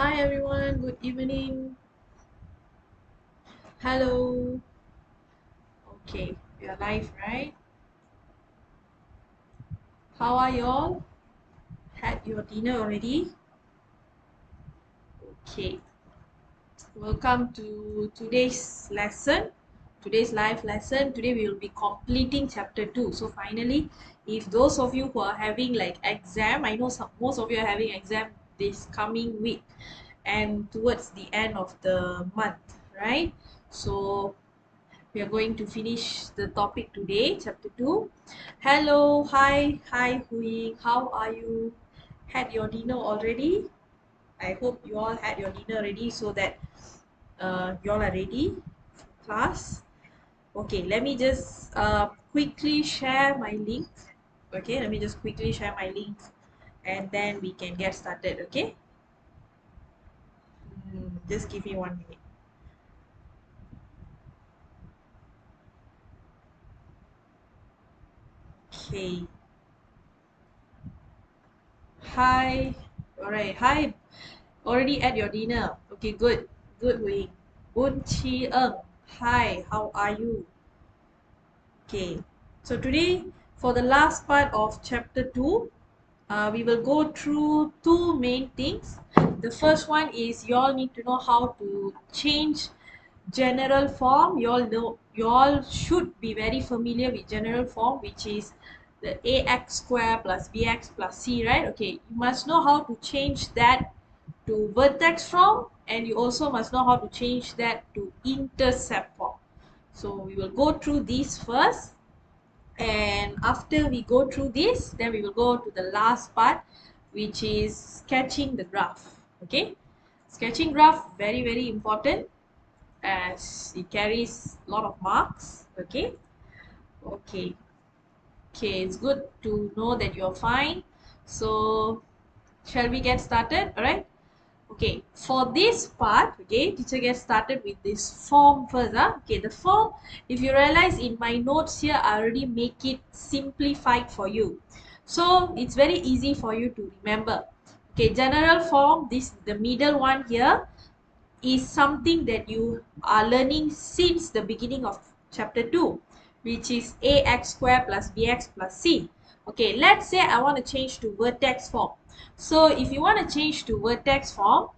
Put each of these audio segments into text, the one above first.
Hi everyone, good evening. Hello. Okay, we are live, right? How are y'all? Had your dinner already? Okay, welcome to today's lesson, today's live lesson. Today we will be completing chapter 2. So finally, if those of you who are having like exam, I know most of you are having exam this coming week and towards the end of the month, right? So we are going to finish the topic today, chapter 2. Hello, hi, Hui. How are you? Had your dinner already? I hope you all had your dinner ready so that you all are ready for class. Okay, let me just quickly share my link. Okay, let me just quickly share my link and then we can get started. Okay, just give me 1 minute. Okay, hi. All right, hi. Already at your dinner. Okay, good. Good, Wing. Boon Chi Eng. Hi, how are you? Okay. So today, for the last part of chapter 2, we will go through two main things. The first one is you all need to know how to change general form. You all should be very familiar with general form, which is the ax square plus bx plus c, right? Okay, you must know how to change that to vertex form, and you also must know how to change that to intercept form. So we will go through these first, and after we go through this, then we will go to the last part, which is sketching the graph. Okay, sketching graph, very important, as it carries a lot of marks. Okay, okay, okay, it's good to know that you're fine. So shall we get started? All right. Okay, for this part, okay, teacher gets started with this form first. Okay, the form, if you realize in my notes here, I already make it simplified for you. So it's very easy for you to remember. Okay, general form, this the middle one here is something that you are learning since the beginning of chapter 2, which is ax square plus bx plus c. Okay, let's say I want to change to vertex form. So if you want to change to vertex form,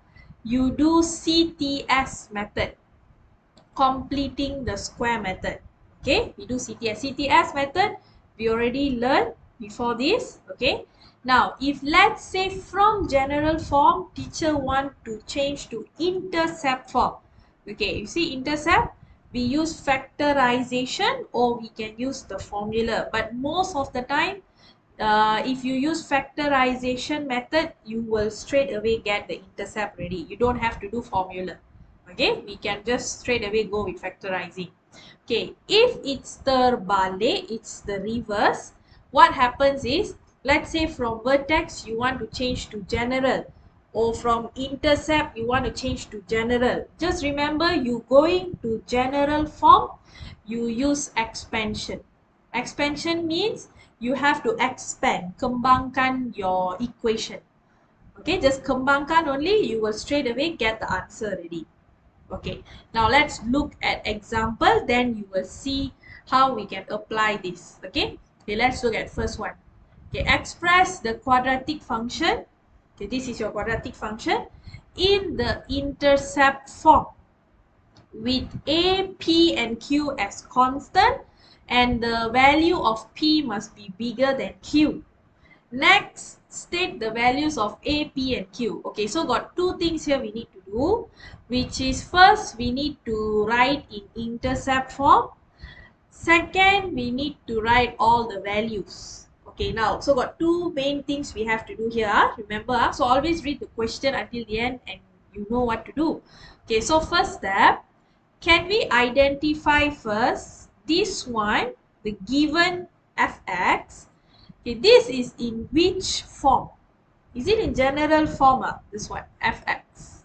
you do Cts method, completing the square method. Okay, we do Cts method. We already learned before this. Okay, now if let's say from general form, teacher want to change to intercept form. Okay, you see intercept, we use factorization or we can use the formula, but most of the time if you use factorization method, you will straight away get the intercept ready. You don't have to do formula. Okay, we can just straight away go with factorizing. Okay, if it's terbalik, it's the reverse. What happens is, let's say from vertex you want to change to general, or from intercept you want to change to general. Just remember, you going to general form, you use expansion. Expansion means you have to expand, kembangkan your equation. Okay, just kembangkan only, you will straight away get the answer ready. Okay, now let's look at example, then you will see how we can apply this. Okay, let's look at first one. Okay, express the quadratic function. Okay, this is your quadratic function in the intercept form with a, p and q as constant, and the value of p must be bigger than q. Next, state the values of A, P and Q. Okay, so got two things here we need to do, which is first we need to write in intercept form. Second, we need to write all the values. Okay, now, so got two main things we have to do here. Remember, so always read the question until the end and you know what to do. Okay, so first step, can we identify first this one, the given fx? Okay, this is in which form? Is it in general form? This one, fx.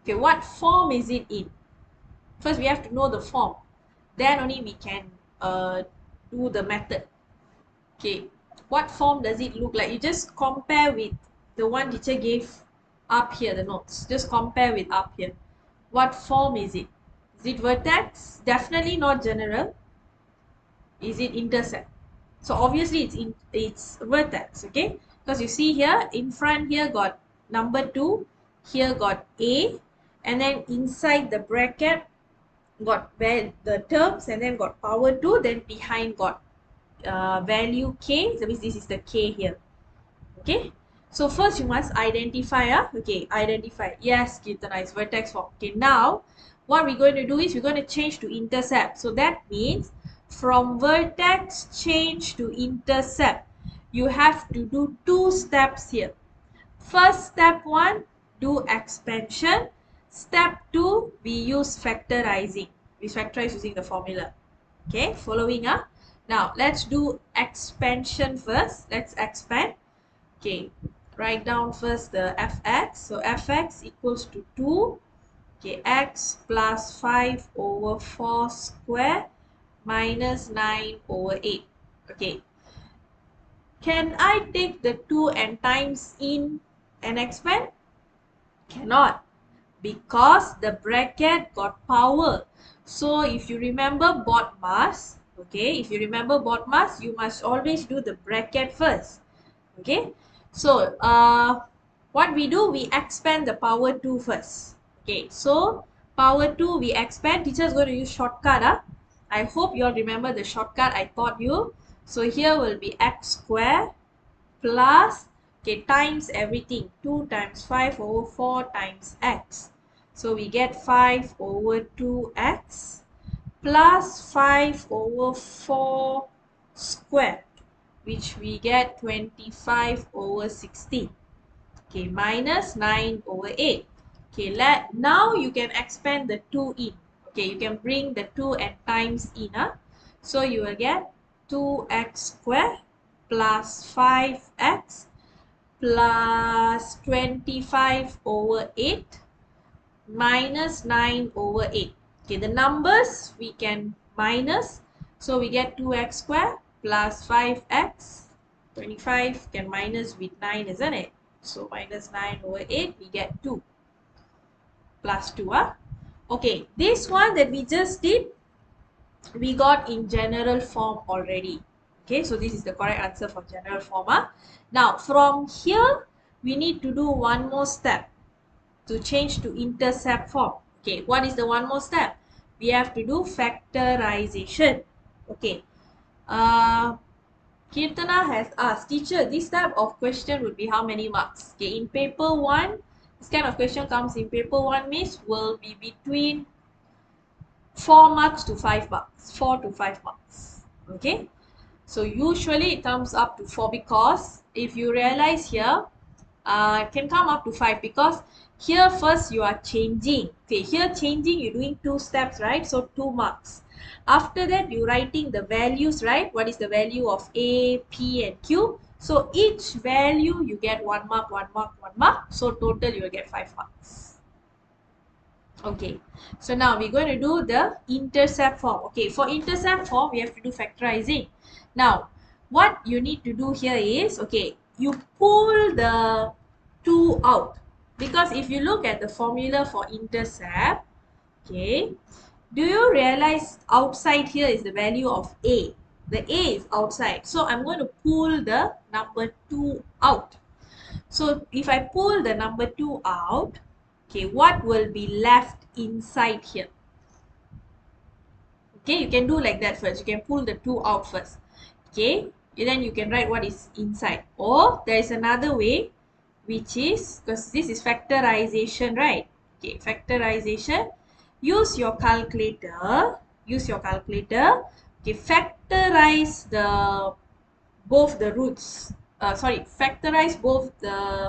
Okay, what form is it in? First, we have to know the form. Then only we can do the method. Okay, what form does it look like? You just compare with the one teacher gave Up here, the notes. Just compare with up here. What form is it? Is it vertex? Definitely not general. Is it intercept? So obviously it's vertex, okay? Because you see here, in front here got number 2, here got A, and then inside the bracket got the terms, and then got power 2, then behind got value K. That means this is the K here. Okay, so first you must identify. Okay, identify. Yes, Kirtana is vertex form. Okay, now what we're going to do is we're going to change to intercept. So that means from vertex change to intercept, you have to do 2 steps here. First, step 1, do expansion. Step 2, we use factorizing. We factorize using the formula. Okay, following. Now let's do expansion first. Let's expand. Okay, write down first the fx. So fx equals to 2. Okay, x plus 5 over 4 square minus 9 over 8. Okay, can I take the 2 and times in and expand? Cannot, because the bracket got power. So if you remember BODMAS, okay, if you remember BODMAS, you must always do the bracket first. Okay, so what we do, we expand the power 2 first. Okay, so power 2 we expand. Teacher is going to use shortcut. I hope you all remember the shortcut I taught you. So here will be x square plus, okay, times everything. 2 times 5 over 4 times x. So we get 5 over 2x plus 5 over 4 square, which we get 25 over 16. Okay, minus 9 over 8. Okay, now you can expand the 2 in. Okay, you can bring the 2 and times in. So you will get 2x square plus 5x plus 25 over 8 minus 9 over 8. Okay, the numbers we can minus. So we get 2x square plus 5x. 25 can minus with 9, isn't it? So minus 9 over 8, we get 2 plus 2. Okay, this one that we just did, we got in general form already. Okay, so this is the correct answer for general form. Now from here, we need to do one more step to change to intercept form. Okay, what is the one more step? We have to do factorization. Okay, Kirtana has asked, teacher, this type of question would be how many marks? Okay, in paper 1, this kind of question comes in paper 1 means will be between 4 marks to 5 marks. 4 to 5 marks. Okay, so usually it comes up to 4 because if you realize here, it can come up to 5 because here first you are changing. Okay, here changing, you're doing 2 steps, right? So 2 marks. After that, you're writing the values, right? What is the value of A, P, and Q? So each value you get 1 mark, 1 mark, 1 mark. So total you will get 5 marks. Okay, so now we're going to do the intercept form. Okay, for intercept form, we have to do factorizing. Now, what you need to do here is, okay, you pull the 2 out. Because if you look at the formula for intercept, okay, do you realize outside here is the value of A? The A is outside. So I'm going to pull the number 2 out. So if I pull the number 2 out, okay, what will be left inside here? Okay, you can do like that first. You can pull the 2 out first. Okay, and then you can write what is inside. Or there is another way, which is, because this is factorization, right? Okay, factorization. Use your calculator. Use your calculator. Okay, factorize both the roots. Factorize both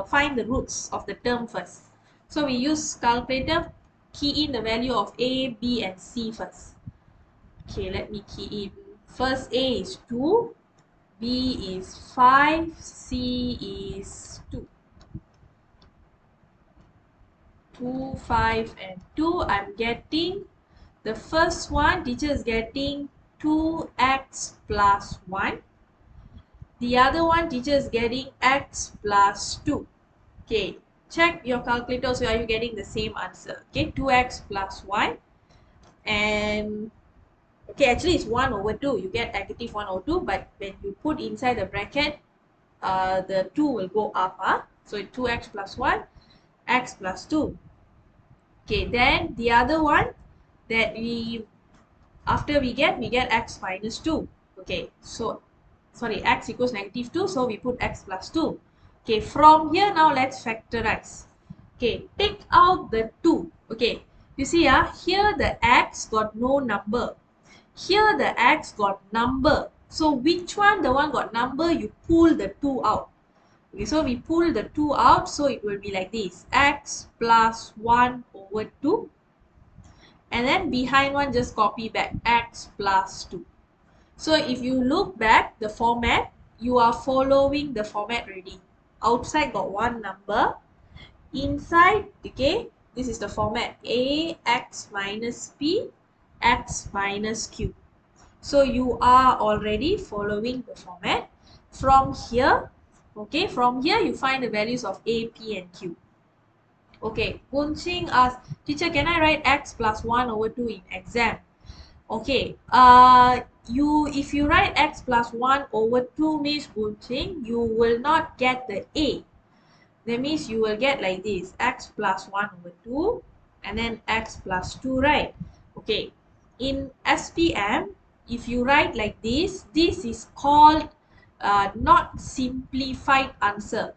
find the roots of the term first. So we use calculator, key in the value of A, B, and C first. Okay, let me key in. First A is 2, B is 5, C is 2. 2, 5, and 2. I'm getting the first one, teacher is getting 2x plus 1. The other one, teacher is getting x plus 2. Okay, check your calculator, so are you getting the same answer? Okay, 2x plus y, and okay, actually it's 1 over 2. You get negative 1 over 2, but when you put inside the bracket, the 2 will go up. So 2x plus 1, x plus 2. Okay, then the other one that after we get x minus 2. Okay, so sorry, x equals negative 2, so we put x plus 2. Okay, from here now let's factorize. Okay, take out the 2. Okay, you see here the x got no number. Here the x got number. So which one, the one got number, you pull the 2 out. Okay, so we pull the 2 out, so it will be like this, x plus 1 over 2. And then behind one, just copy back, x plus 2. So if you look back the format, you are following the format already. Outside got one number. Inside, okay, this is the format, a x minus p, x minus q. So you are already following the format. From here, okay, from here you find the values of a, p and q. Okay, Bunching asks, teacher, can I write x plus 1 over 2 in exam? Okay, if you write x plus 1 over 2 means Bunching, you will not get the a. That means you will get like this, x plus 1 over 2 and then x plus 2, right? Okay, in SPM, if you write like this is called not simplified answer.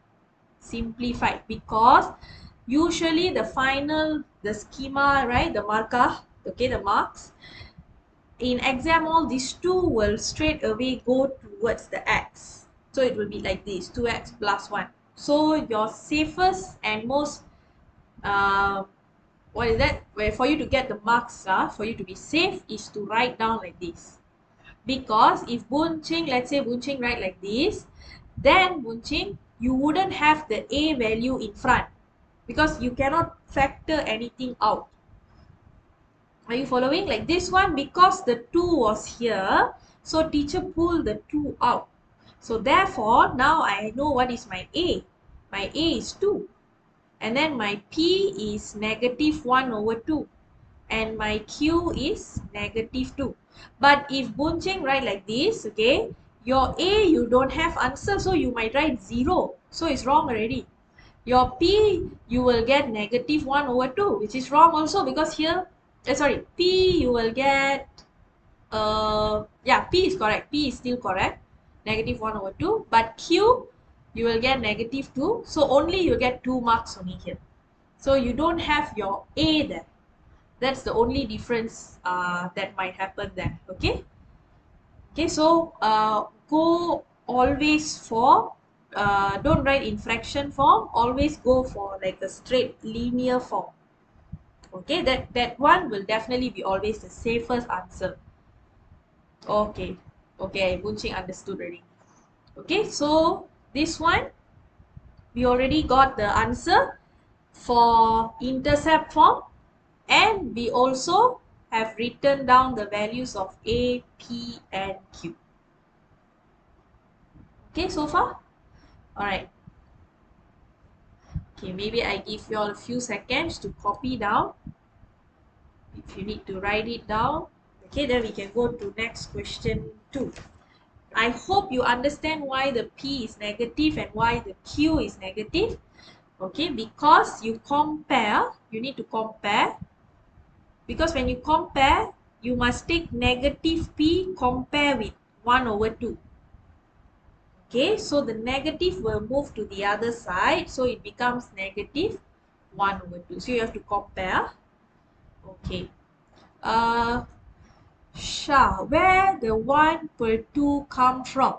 Simplified, because usually the final, the schema, right, the marker, okay, the marks in exam, all these 2 will straight away go towards the x, so it will be like this, 2x plus 1. So your safest and most what is that, where for you to get the marks, for you to be safe, is to write down like this. Because if Bunching, let's say Bunching write like this, then Bunching, you wouldn't have the a value in front, because you cannot factor anything out. Are you following? Like this one, because the 2 was here, so teacher pulled the 2 out. So therefore, now I know what is my a. My a is 2. And then my p is negative 1 over 2. And my q is negative 2. But if Bunching write like this, okay, your a you don't have answer, so you might write 0. So it's wrong already. Your p you will get negative 1 over 2, which is wrong also, because here, sorry, p you will get, yeah, p is correct. P is still correct. Negative 1 over 2. But q you will get negative 2. So only you get 2 marks only here. So you don't have your a there. That's the only difference that might happen there. Okay. Okay, so go always for, don't write in fraction form, always go for like a straight linear form. Okay, that one will definitely be always the safest answer. Okay, okay, Bunching understood already. Okay, so this one, we already got the answer for intercept form, and we also have written down the values of A, P and Q. Okay, so far? Alright. Okay, maybe I give you all a few seconds to copy down. If you need to write it down. Okay, then we can go to next question 2. I hope you understand why the P is negative and why the Q is negative. Okay, because you compare, you need to compare. Because when you compare, you must take negative P compare with 1 over 2. Okay, so the negative will move to the other side, so it becomes negative 1 over 2. So you have to compare. Okay. Shah, where the 1 per 2 come from?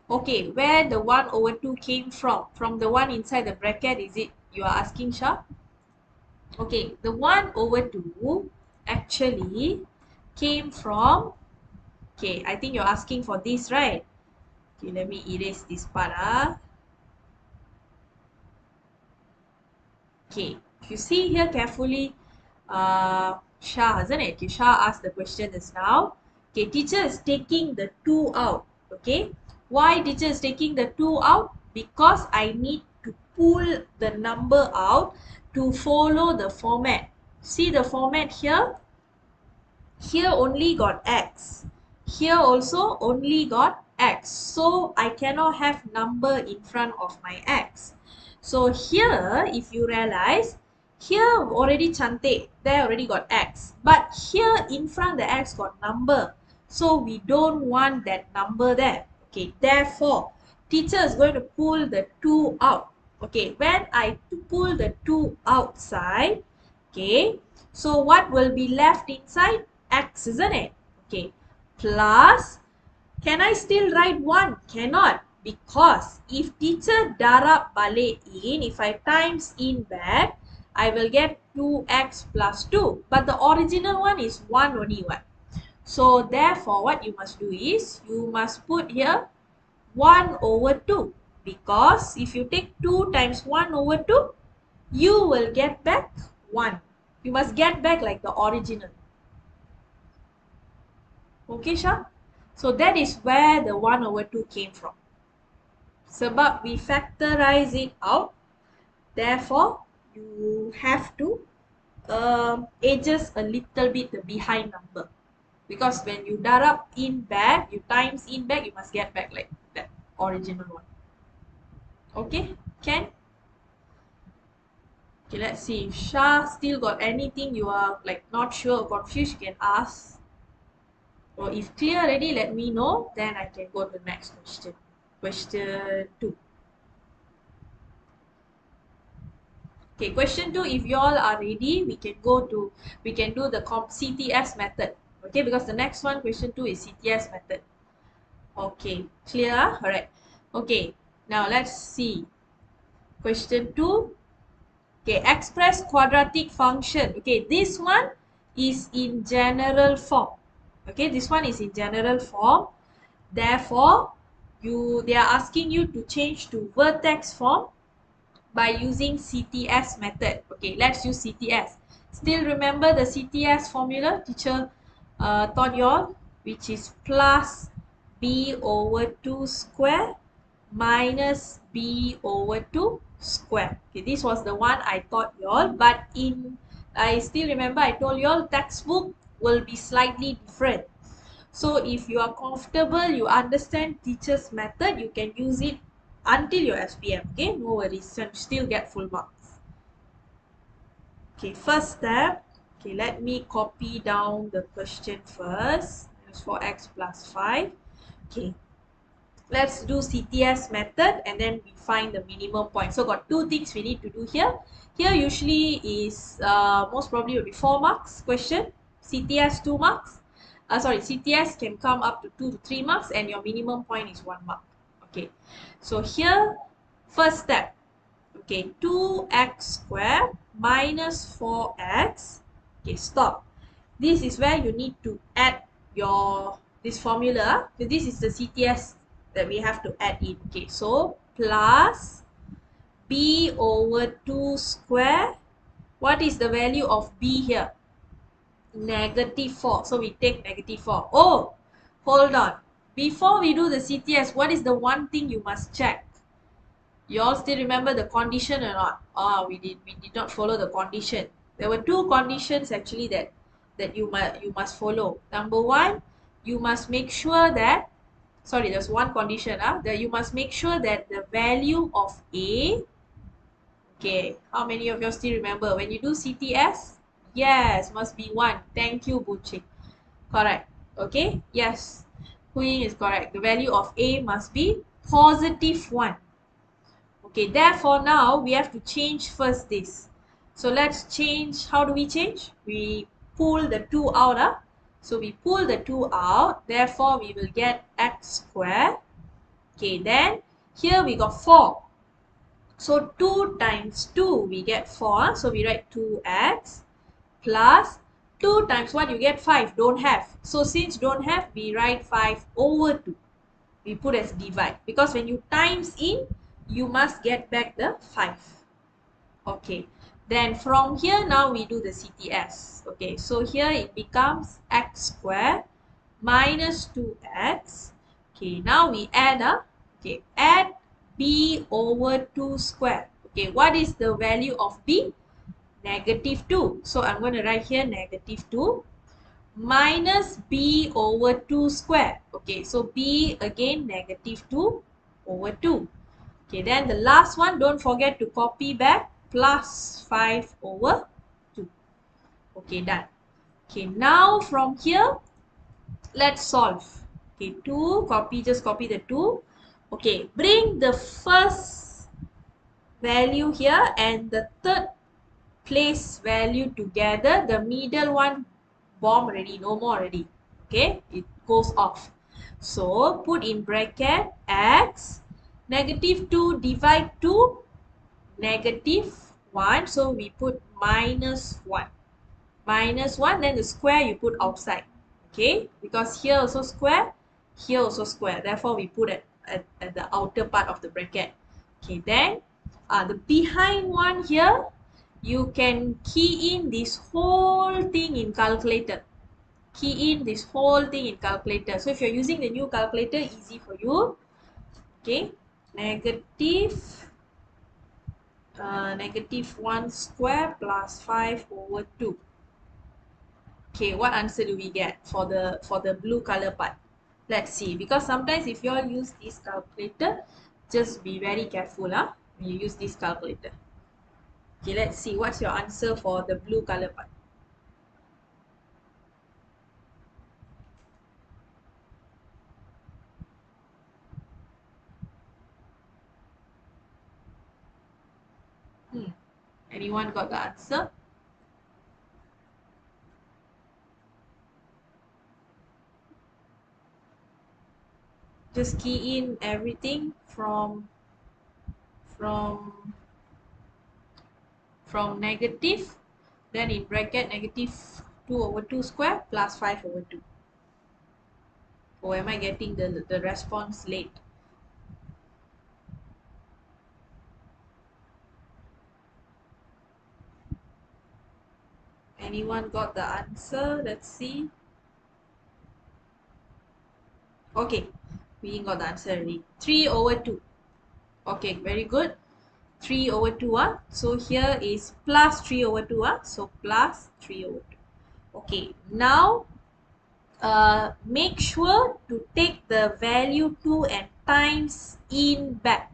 Okay, where the 1 over 2 came from? From the one inside the bracket, is it you are asking, Shah? Okay, the 1 over 2 actually came from, okay, I think you're asking for this, right? Okay, let me erase this part. Okay, if you see here carefully, Shah, isn't it? Okay, Shah asked the question just now. Okay, teacher is taking the 2 out. Okay, why teacher is taking the 2 out? Because I need to pull the number out to follow the format. See the format here? Here only got x. Here also only got x. So I cannot have number in front of my x. So here, if you realize, here already cantik, there already got x. But here in front the x got number. So we don't want that number there. Okay, therefore, teacher is going to pull the 2 out. Okay, when I pull the 2 outside, okay, so what will be left inside? X, isn't it? Okay, plus, can I still write 1? Cannot, because if teacher darab balik in, if I times in back, I will get 2x plus 2. But the original one is 1 only one. So therefore, what you must do is, you must put here 1 over 2. Because if you take 2 times 1 over 2, you will get back 1. You must get back like the original. Okay, Shah? So that is where the 1 over 2 came from. Sebab we factorize it out, therefore, you have to adjust a little bit the behind number. Because when you darab in back, you times in back, you must get back like that original one. Okay, can? Okay, let's see. If Shah still got anything you are like not sure or confused, you can ask. Or if clear already, let me know. Then I can go to the next question. Question 2. Okay, question 2. If you all are ready, we can do the CTS method. Okay, because the next one, question 2 is CTS method. Okay, clear? Alright. Okay, now let's see. Question 2. Okay, express quadratic function. Okay, this one is in general form. Okay, this one is in general form. Therefore, they are asking you to change to vertex form by using CTS method. Okay, let's use CTS. Still remember the CTS formula teacher taught you all, which is plus b over 2 square minus b over 2 square. Okay, this was the one I taught you all, but I still remember I told you all textbook will be slightly different. So if you are comfortable, you understand teacher's method, you can use it until your SPM. Okay, no worries, you still get full marks. Okay, first step. Okay, let me copy down the question first. Minus 4x plus 5. Okay, let's do CTS method and then we find the minimum point. So got 2 things we need to do here. Here usually is most probably will be 4 marks question. CTS 2 marks. CTS can come up to 2 to 3 marks and your minimum point is 1 mark. Okay, so here first step. Okay, 2x squared minus 4x. Okay, stop. This is where you need to add this formula. So this is the CTS that we have to add in. Okay, so plus b over 2 square. What is the value of b here? Negative 4. So we take negative 4. Oh, hold on. Before we do the CTS, what is the one thing you must check? You all still remember the condition or not? We did not follow the condition. There were 2 conditions actually that you must follow. Number 1, you must make sure that there's one condition that you must make sure that the value of A. Okay, how many of you still remember when you do CTS? Yes, must be 1. Thank you, Buchi. Correct. Okay, yes, Hui is correct. The value of A must be positive 1. Okay, therefore now we have to change first this. So let's change. How do we change? We pull the 2 out. So we pull the 2 out. Therefore, we will get x squared. Okay, then here we got 4. So 2 times 2, we get 4. So we write 2x plus 2 times what? You get 5. Don't have. So since don't have, we write 5 over 2. We put as divide. Because when you times in, you must get back the 5. Okay, then from here now we do the CTS. Okay, so here it becomes x squared minus 2x. Okay, now we add add b over 2 squared. Okay, what is the value of b? Negative 2. So I'm going to write here negative 2 minus b over 2 square. Okay, so b again negative 2 over 2. Okay, then the last one, don't forget to copy back, plus 5 over 2. Okay, done. Okay, now from here, let's solve. Okay, 2, just copy the 2. Okay, bring the first value here and the third place value together. The middle one bomb already, no more already. Okay, it goes off. So put in bracket x, negative 2 divide 2, negative 1. So we put minus 1. Minus 1, then the square you put outside. Okay, because here also square, here also square. Therefore, we put it at the outer part of the bracket. Okay, then the behind one here, you can key in this whole thing in calculator. Key in this whole thing in calculator. So if you're using the new calculator, easy for you. Okay, negative 1 square plus 5 over 2. Okay, what answer do we get for the blue color part? Let's see, because sometimes if you all use this calculator, just be very careful when you use this calculator. Okay, let's see what's your answer for the blue color part. Anyone got the answer? Just key in everything from negative, then in bracket negative 2 over 2 square plus 5 over 2. Or am I getting the response late? Anyone got the answer? Let's see. Okay, we got the answer already. 3 over 2. Okay, very good. 3 over 2. So here is plus 3 over 2. So plus 3 over 2. Okay, now make sure to take the value 2 and times in back.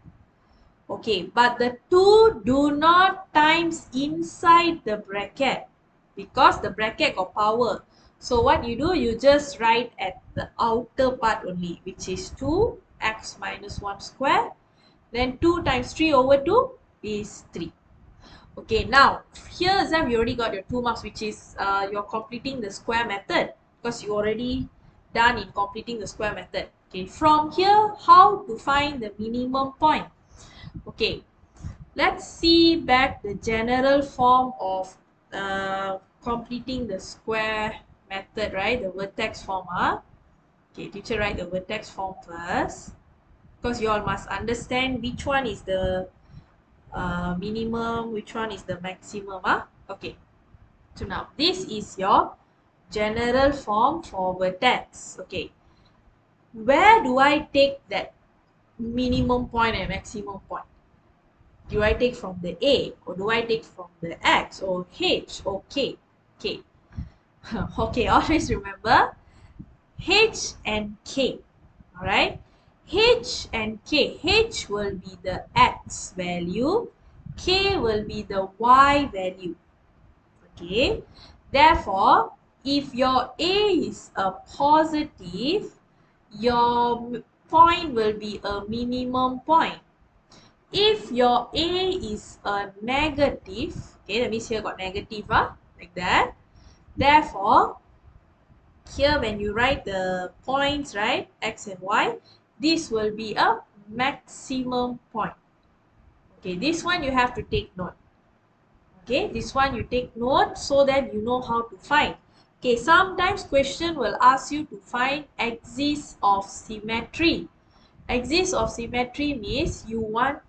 Okay, but the 2 do not times inside the bracket because the bracket got power. So what you do, you just write at the outer part only, which is 2x minus 1 square. Then 2 times 3 over 2 is 3. Okay, now here Zam, you already got your 2 marks, which is you're completing the square method because you already done in completing the square method. Okay, from here, how to find the minimum point? Okay, let's see back the general form of completing the square method, right? The vertex form. Okay, teacher write the vertex form first because you all must understand which one is the minimum, which one is the maximum. Okay, so now this is your general form for vertex. Okay, where do I take that minimum point and maximum point? Do I take from the A or do I take from the X or H or K? K. Okay, always remember H and K. Alright? H and K. H will be the X value. K will be the Y value. Okay? Therefore, if your A is a positive, your point will be a minimum point. If your A is a negative, okay, that means here got negative, like that. Therefore, here when you write the points, right, X and Y, this will be a maximum point. Okay, this one you have to take note. Okay, this one you take note so that you know how to find. Okay, sometimes question will ask you to find axis of symmetry. Axis of symmetry means you want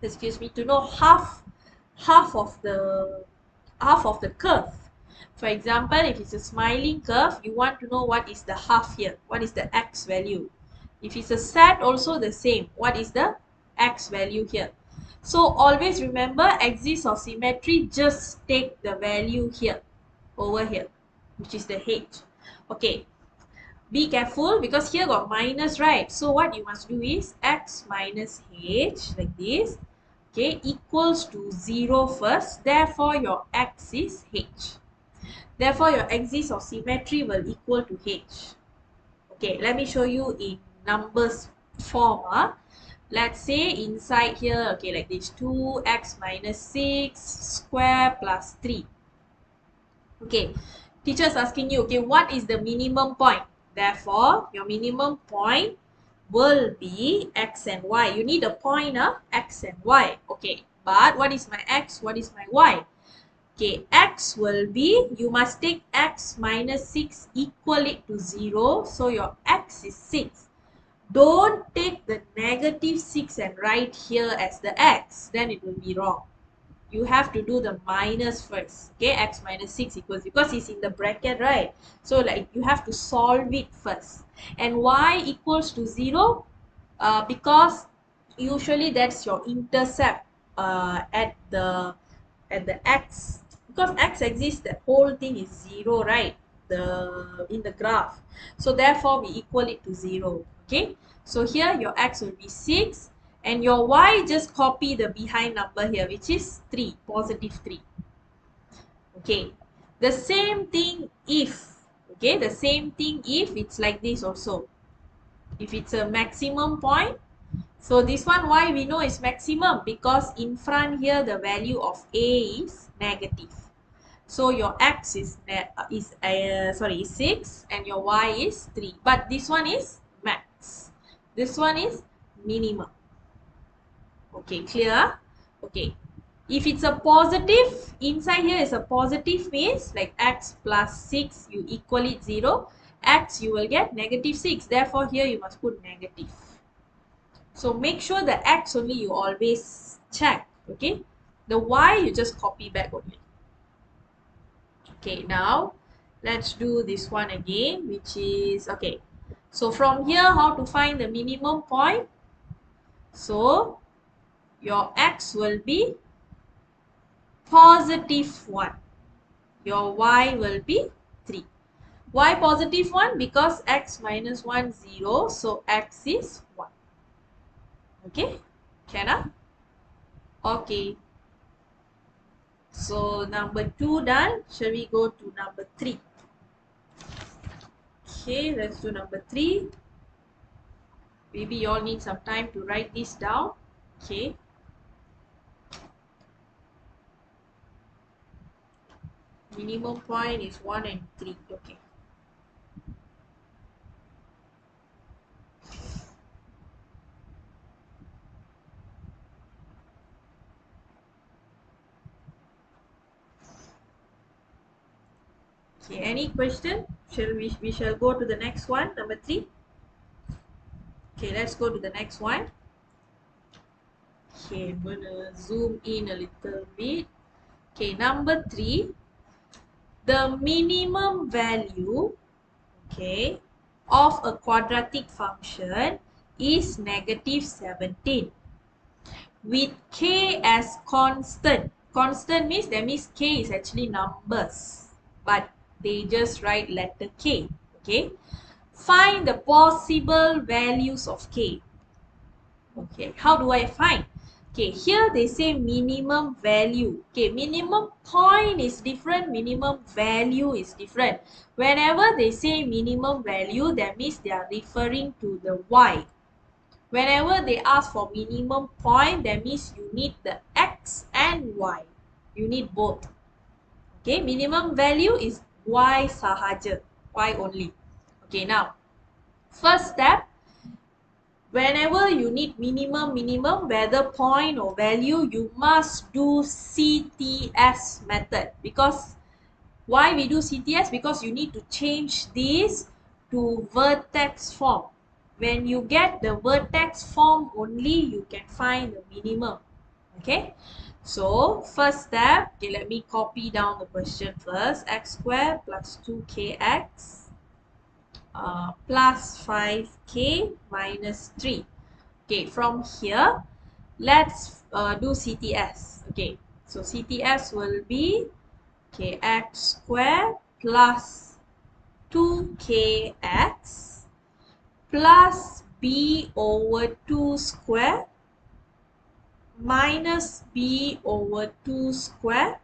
excuse me, to know half of the curve. For example, if it's a smiling curve, you want to know what is the half here, what is the x value. If it's a set, also the same, what is the x value here. So always remember, axis of symmetry, just take the value here, over here, which is the h. Okay, be careful because here got minus, right? So what you must do is x minus h, like this, okay, equals to 0 first. Therefore your x is h. Therefore your axis of symmetry will equal to h. Okay, let me show you in numbers form. Let's say inside here, okay, like this, 2x minus 6 square plus 3. Okay, teacher is asking you, okay, what is the minimum point? Therefore, your minimum point will be x and y. You need a point, x and y. Okay, but what is my x? What is my y? Okay, x will be, you must take x minus 6 equal it to 0. So your x is 6. Don't take the negative 6 and write here as the x. Then it will be wrong. You have to do the minus first. Okay, x minus 6 equals, because it's in the bracket, right? So like you have to solve it first. And y equals to 0 because usually that's your intercept at the x, because x exists, the whole thing is 0, right? In the graph. So therefore we equal it to 0. Okay, so here your x will be 6 and your y, just copy the behind number here, which is 3, positive 3. Okay, the same thing if, okay, the same thing if it's like this also. If it's a maximum point, so this one, why we know is maximum? Because in front here the value of a is negative. So your x is 6 and your y is 3. But this one is max. This one is minimum. Okay, clear? Okay. If it's a positive, inside here is a positive, means like x plus 6, you equal it 0. X you will get negative 6. Therefore here you must put negative. So make sure the x only you always check. Okay. The y you just copy back only. Okay, now let's do this one again, which is, okay, so from here how to find the minimum point? So your x will be positive 1, your y will be 3. Why positive 1? Because x minus 1 0, so x is 1. Okay, can? Okay, so number 2 done. Shall we go to number 3? Okay, let's do number 3. Maybe you all need some time to write this down. Okay. Minimum point is 1 and 3. Okay. Okay, any question? We shall go to the next one, number 3. Okay, let's go to the next one. Okay, I'm gonna zoom in a little bit. Okay, number 3. The minimum value, okay, of a quadratic function is negative 17 with k as constant. Constant means, that means k is actually numbers, but they just write letter k. Okay, find the possible values of k. Okay, how do I find? Okay, here they say minimum value. Okay, minimum point is different, minimum value is different. Whenever they say minimum value, that means they are referring to the y. Whenever they ask for minimum point, that means you need the x and y. You need both. Okay, minimum value is y sahaja, y only. Okay, now, first step, whenever you need minimum, whether point or value, you must do CTS method. Because why we do CTS? Because you need to change this to vertex form. When you get the vertex form only, you can find the minimum. Okay, so first step, okay, let me copy down the question first. X squared plus 2kx plus 5k minus 3. Okay, from here, Let's do CTS. Okay, so CTS will be x squared plus 2kx plus b over 2 square minus b over 2 square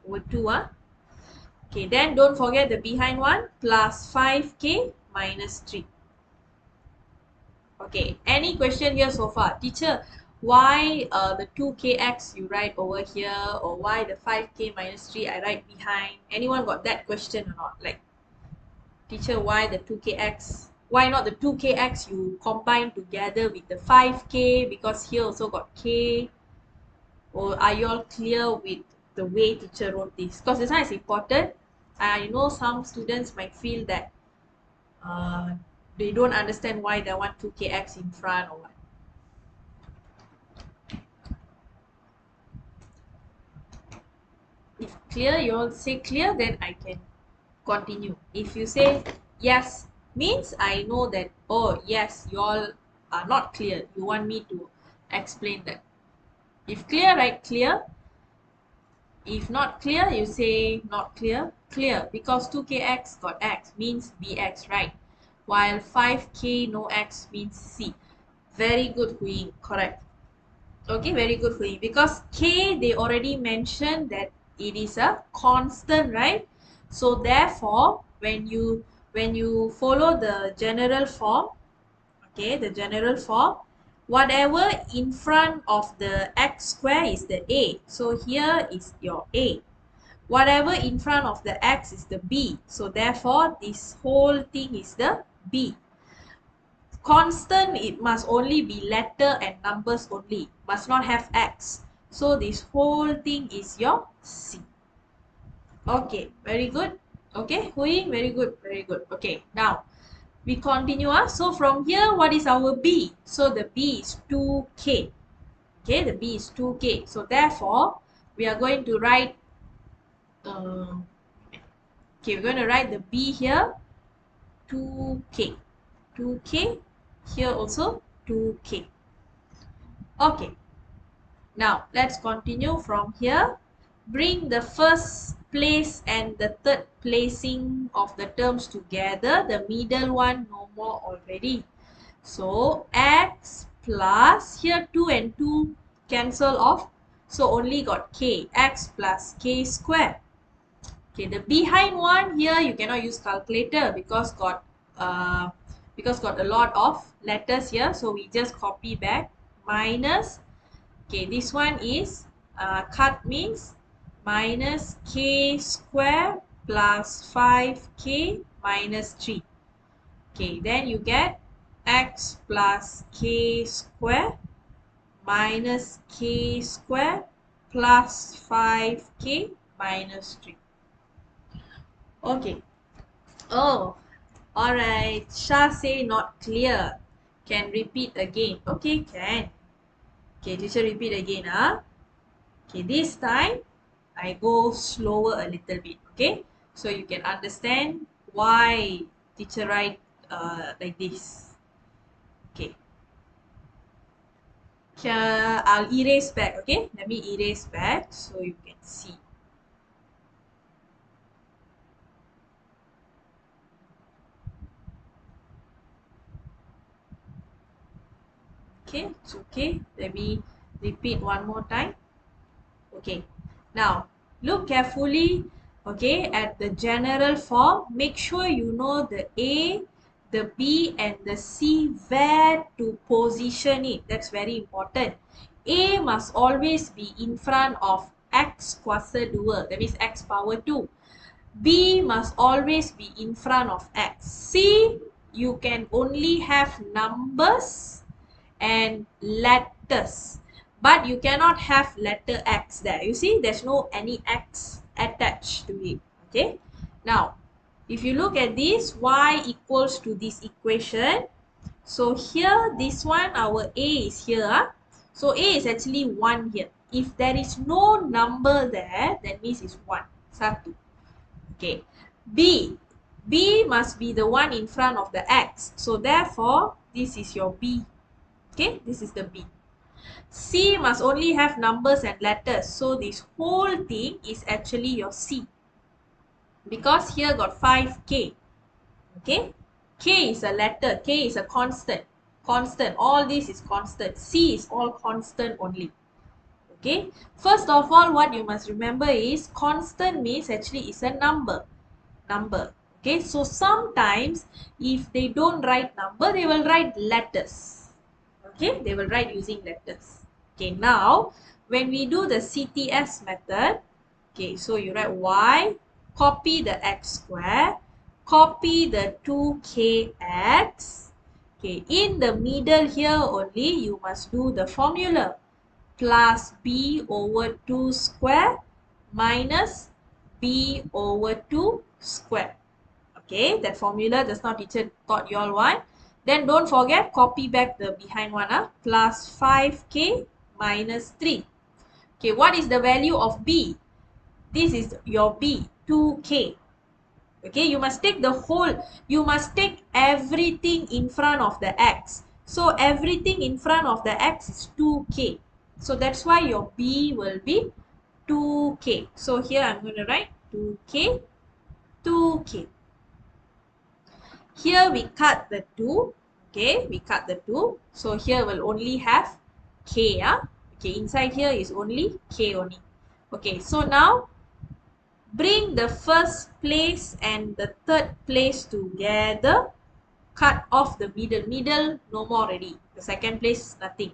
over 2. Okay, then don't forget the behind one, plus 5k minus 3. Okay, any question here so far? Teacher, why the 2kx you write over here, or why the 5k minus 3 I write behind? Anyone got that question or not? Like, teacher, why the 2kx? Why not the 2kx you combine together with the 5k, because here also got k? Or are you all clear with the way teacher wrote this? Because this one is important. I know some students might feel that uh, they don't understand why they want 2kx in front or what. If clear, you all say clear, then I can continue. If you say yes, means I know that, oh yes, you all are not clear. You want me to explain that. If clear, write clear. If not clear, you say not clear. Clear, because 2kx got x means bx, right? While 5k no x means c. Very good, Hui. Correct. Okay, very good, Hui. Because k, they already mentioned that it is a constant, right? So therefore, when you follow the general form, okay, the general form, whatever in front of the x square is the a. So here is your a. Whatever in front of the x is the b. So therefore, this whole thing is the b. Constant, it must only be letter and numbers only. Must not have x. So this whole thing is your c. Okay, very good. Okay, Hui, very good, very good. Okay, now we continue. So from here, what is our b? So the b is 2k. Okay, the b is 2k. So therefore, we are going to write okay, we're going to write the b here, 2k. 2k, here also 2k. Okay, now let's continue from here. Bring the first place and the third placing of the terms together. The middle one no more already. So x plus, here 2 and 2 cancel off. So only got k, x plus k squared. Okay, the behind one here you cannot use calculator because got a lot of letters here. So we just copy back, minus. Okay, this one is cut, means minus k square plus 5k minus 3. Okay, then you get x plus k square minus k square plus 5k minus 3. Okay. Oh, alright. Shah say not clear. Can repeat again. Okay, can. Okay, teacher repeat again. Okay, this time I go slower a little bit. Okay, so you can understand why teacher write like this. Okay. Here, I'll erase back. Okay, let me erase back so you can see. Okay, it's okay. Let me repeat one more time. Okay, now look carefully, okay, at the general form. Make sure you know the A, the B and the C, where to position it. That's very important. A must always be in front of x kuasa 2, that means x power 2. B must always be in front of x. C, you can only have numbers and letters, but you cannot have letter x there. You see, there's no any x attached to it. Okay, now if you look at this, y equals to this equation. So here, this one, our a is here. So a is actually 1 here. If there is no number there, that means it's 1. Satu. Okay, b must be the one in front of the x. So therefore, this is your b. Okay, this is the b. C must only have numbers and letters. So this whole thing is actually your C. Because here got 5K. Okay. K is a letter. K is a constant. Constant. All this is constant. C is all constant only. Okay. First of all, what you must remember is constant means actually is a number. Okay, so sometimes if they don't write number, they will write letters. Okay, they will write using letters. Okay, now when we do the CTS method, okay, so you write y, copy the x square, copy the 2kx. Okay, in the middle here only you must do the formula plus b over 2 square minus b over 2 square. Okay, that formula just now teacher taught you all one. Then don't forget copy back the behind one, plus 5k minus 3. Okay, what is the value of b? This is your b, 2k. Okay, you must take the whole, you must take everything in front of the x. So everything in front of the x is 2k. So that's why your b will be 2k. So here I'm going to write 2k, 2k. Here we cut the 2. Okay, we cut the 2. So here will only have k. Okay, inside here is only k only. Okay, so now bring the first place and the third place together. Cut off the middle. Middle, no more already. The second place, nothing.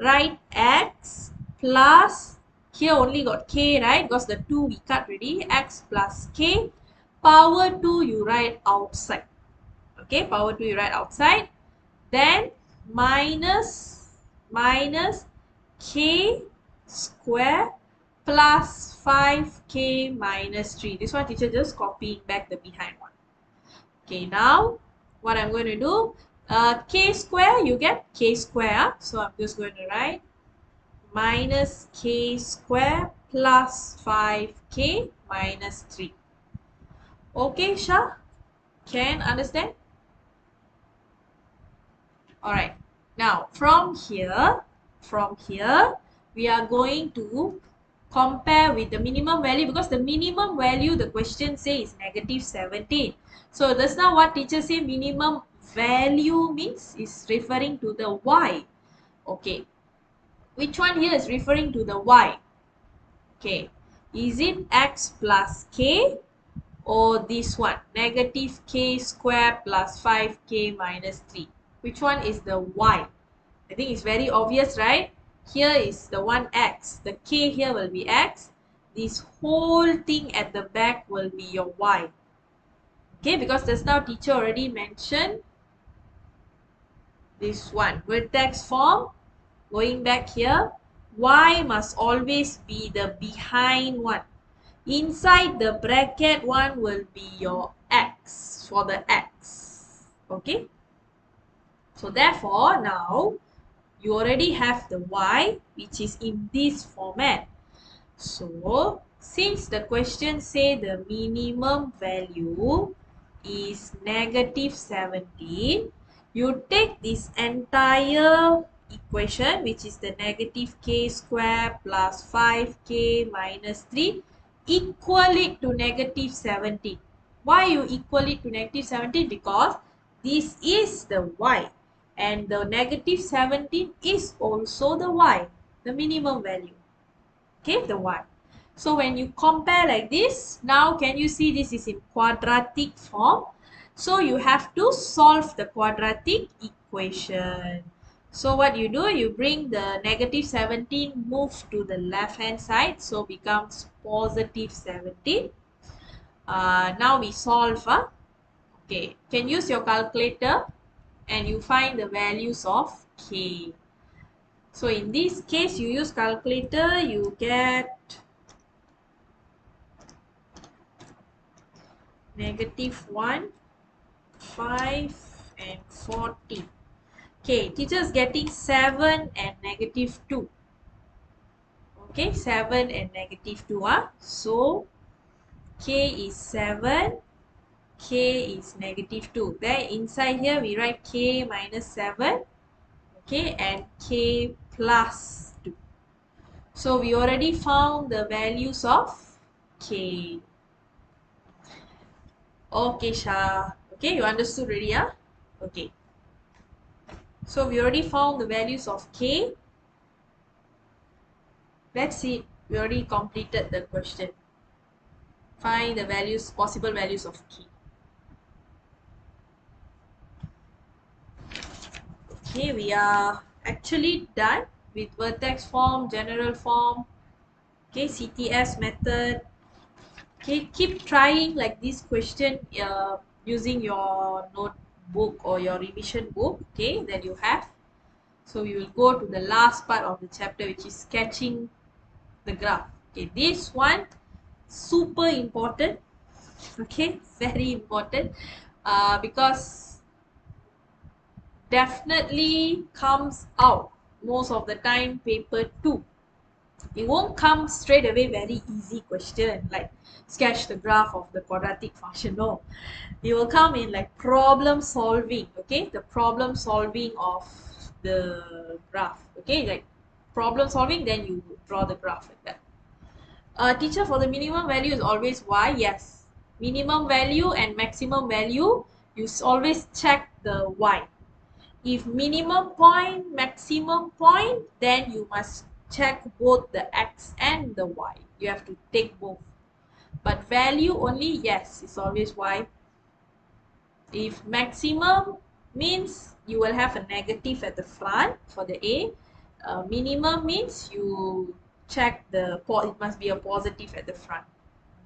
Write x plus, here only got k, right? Because the 2 we cut already. X plus k. Power 2 you write outside. Okay, power 2 you write outside. Then minus k square plus 5k minus 3. This one teacher just copying back the behind one. Okay, now what I'm going to do, k square, you get k square. So I'm just going to write minus k square plus 5k minus 3. Okay, Shah? Can understand? Alright, now from here, we are going to compare with the minimum value, because the minimum value the question says is negative 17. So that's now what teacher say minimum value means is referring to the y. Okay, which one here is referring to the y? Okay, is it x plus k or this one negative k square plus 5k minus 3? Which one is the y? I think it's very obvious, right? Here is the one x. The k here will be x. This whole thing at the back will be your y. Okay, because just now teacher already mentioned this one. Vertex form. Going back here, y must always be the behind one. Inside the bracket one will be your x for the x. Okay. So therefore, now you already have the y which is in this format. So since the question say the minimum value is negative 17, you take this entire equation which is the negative k square plus 5k minus 3, equal it to negative 17. Why you equal it to negative 17? Because this is the y and the negative 17 is also the y, the minimum value. Okay, the y. So when you compare like this, now can you see this is in quadratic form? So you have to solve the quadratic equation. So what you do, you bring the negative 17, move to the left hand side, so becomes positive 17. Now we solve. Okay, can use your calculator and you find the values of k. So in this case, you use calculator, you get negative 1, 5 and 40. Okay, teacher's getting 7 and negative 2. Okay, 7 and negative 2. So k is 7, k is negative 2. Then inside here we write k minus 7. okay, and k plus 2. So we already found the values of k. Okay, Shah. Okay, you understood already, yeah? Okay. So we already found the values of k. Let's see. We already completed the question. Find the values, possible values of k. Okay, we are actually done with vertex form, general form, okay, CTS method. Okay, keep trying like this question using your notebook or your revision book, okay, that you have. So we will go to the last part of the chapter, which is sketching the graph. Okay, this one super important. Okay, very important because definitely comes out most of the time paper 2. It won't come straight away very easy question like sketch the graph of the quadratic function. No, it will come in like problem solving. Okay, the problem solving of the graph. Okay, like problem solving, then you draw the graph like that. Teacher, for the minimum value is always y. Yes, minimum value and maximum value, you always check the y. If minimum point, maximum point, then you must check both the x and the y. You have to take both. But value only, yes, it's always y. If maximum means you will have a negative at the front for the A. Minimum means you check it must be a positive at the front.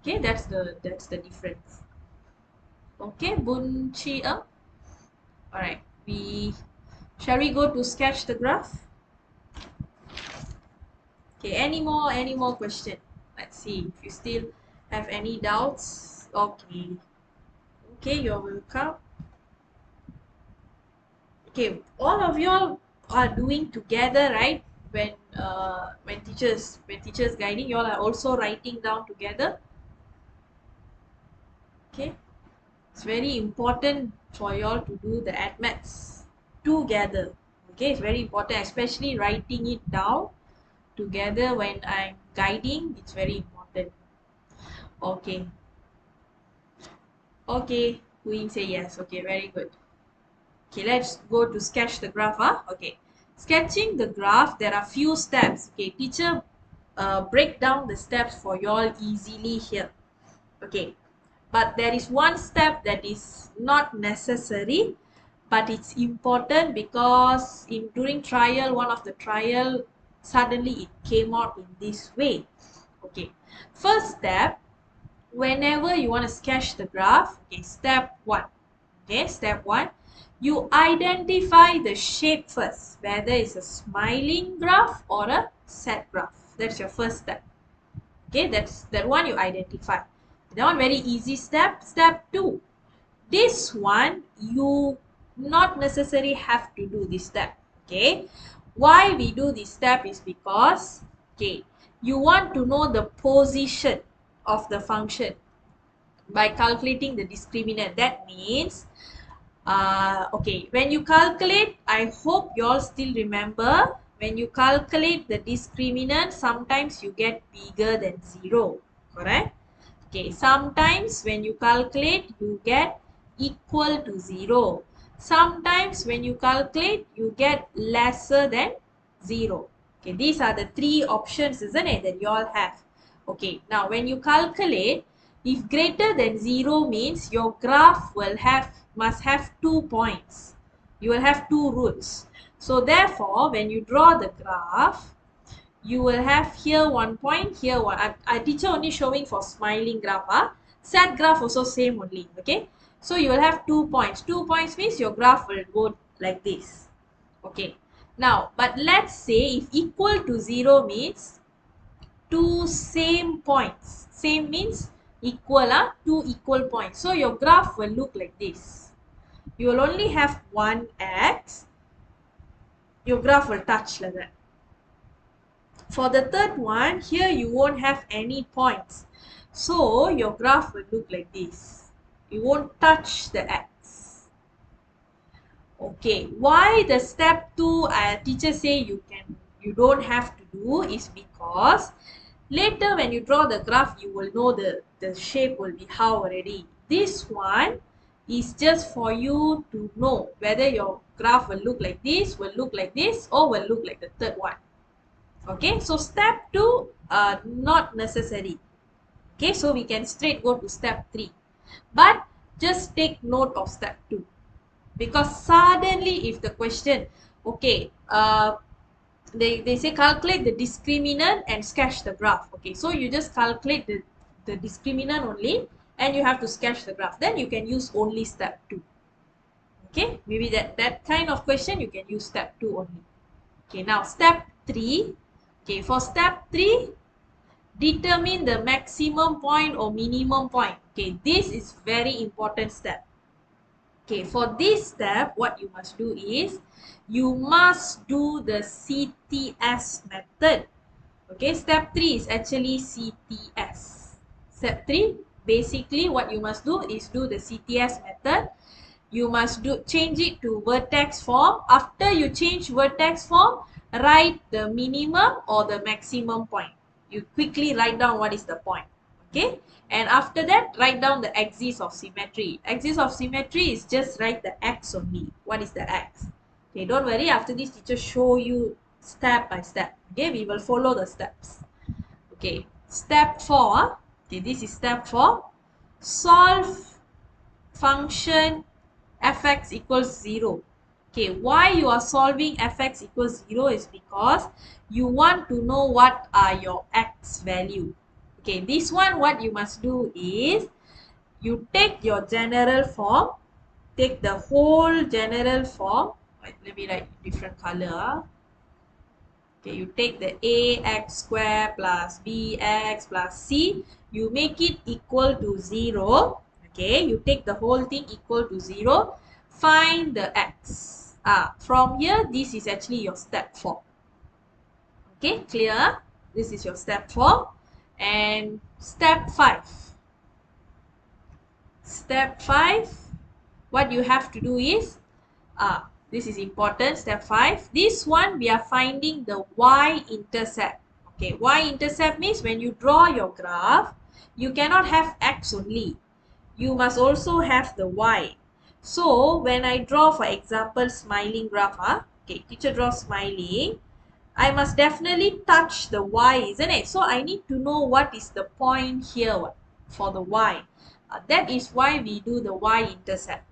Okay, that's the difference. Okay, Bun Chi All right, shall we go to sketch the graph? Okay, any more question? Let's see if you still have any doubts. Okay. Okay, you're welcome. Okay, all of y'all are doing together, right? When teachers guiding, y'all are also writing down together. Okay, it's very important for y'all to do the admats together. Okay, it's very important, especially writing it down together when I'm guiding. It's very important. Okay. Okay, Queen say yes. Okay, very good. Okay, let's go to sketch the graph. Okay, sketching the graph, there are few steps. Okay, teacher break down the steps for y'all easily here. Okay, but there is one step that is not necessary, but it's important because during trial, one of the trial, suddenly it came out in this way. Okay, first step, whenever you want to sketch the graph, okay, step 1. Okay, step 1, you identify the shape first, whether it's a smiling graph or a sad graph. That's your first step. Okay, that one you identify. That one very easy step. Step 2, this one you not necessarily have to do this step. Okay, why we do this step is because, okay, you want to know the position of the function by calculating the discriminant. That means okay, when you calculate, I hope you all still remember, when you calculate the discriminant, sometimes you get bigger than 0, correct? Okay, sometimes when you calculate, you get equal to 0. Sometimes when you calculate, you get lesser than 0. Okay, these are the 3 options, isn't it, that you all have. Okay, now when you calculate, if greater than 0 means your graph must have 2 points. You will have 2 roots. So therefore, when you draw the graph, you will have here 1 point, here one. I teacher only showing for smiling graph. Sad graph also same only. Okay, so you will have 2 points. 2 points means your graph will go like this. Okay, now but let's say if equal to 0 means 2 same points. Same means equal, 2 equal points. So your graph will look like this. You will only have one x. Your graph will touch like that. For the third one, here you won't have any points. So your graph will look like this. You won't touch the x. Okay, why the step 2 teacher say you don't have to do is because later when you draw the graph you will know the shape will be how already. This one is just for you to know whether your graph will look like this, will look like this, or will look like the third one. Okay, so step 2 not necessary. Okay, so we can straight go to step 3. But just take note of step 2. Because suddenly if the question, okay, they say calculate the discriminant and sketch the graph. Okay, so you just calculate the discriminant only and you have to sketch the graph. Then you can use only step 2. Okay, maybe that kind of question you can use step 2 only. Okay, now step 3. Okay, for step 3, determine the maximum point or minimum point. Okay, this is very important step. Okay, for this step, what you must do is, you must do the CTS method. Okay, step 3 is actually CTS. Step 3, basically what you must do is do the CTS method. You must change it to vertex form. After you change vertex form, write the minimum or the maximum point. You quickly write down what is the point. Okay, and after that write down the axis of symmetry. Axis of symmetry is just write the x only. What is the x? Okay, don't worry, after this teacher show you step by step. Okay, we will follow the steps. Okay, step 4. Okay, this is step 4. Solve function fx equals 0. Okay, why you are solving fx equals 0 is because you want to know what are your x value. Okay, this one what you must do is, you take your general form, take the whole general form. Wait, let me write different color. Okay, you take the ax square plus bx plus c, you make it equal to 0. Okay, you take the whole thing equal to 0. Find the x. From here, this is actually your step 4. Okay, clear? This is your step 4. And step 5. Step 5, what you have to do is, this is important, step 5. This one we are finding the y-intercept. Okay, y-intercept means when you draw your graph, you cannot have x only. You must also have the y. So when I draw, for example, smiling graph, okay, teacher draws smiling, I must definitely touch the y, isn't it? So I need to know what is the point here for the y. That is why we do the y-intercept.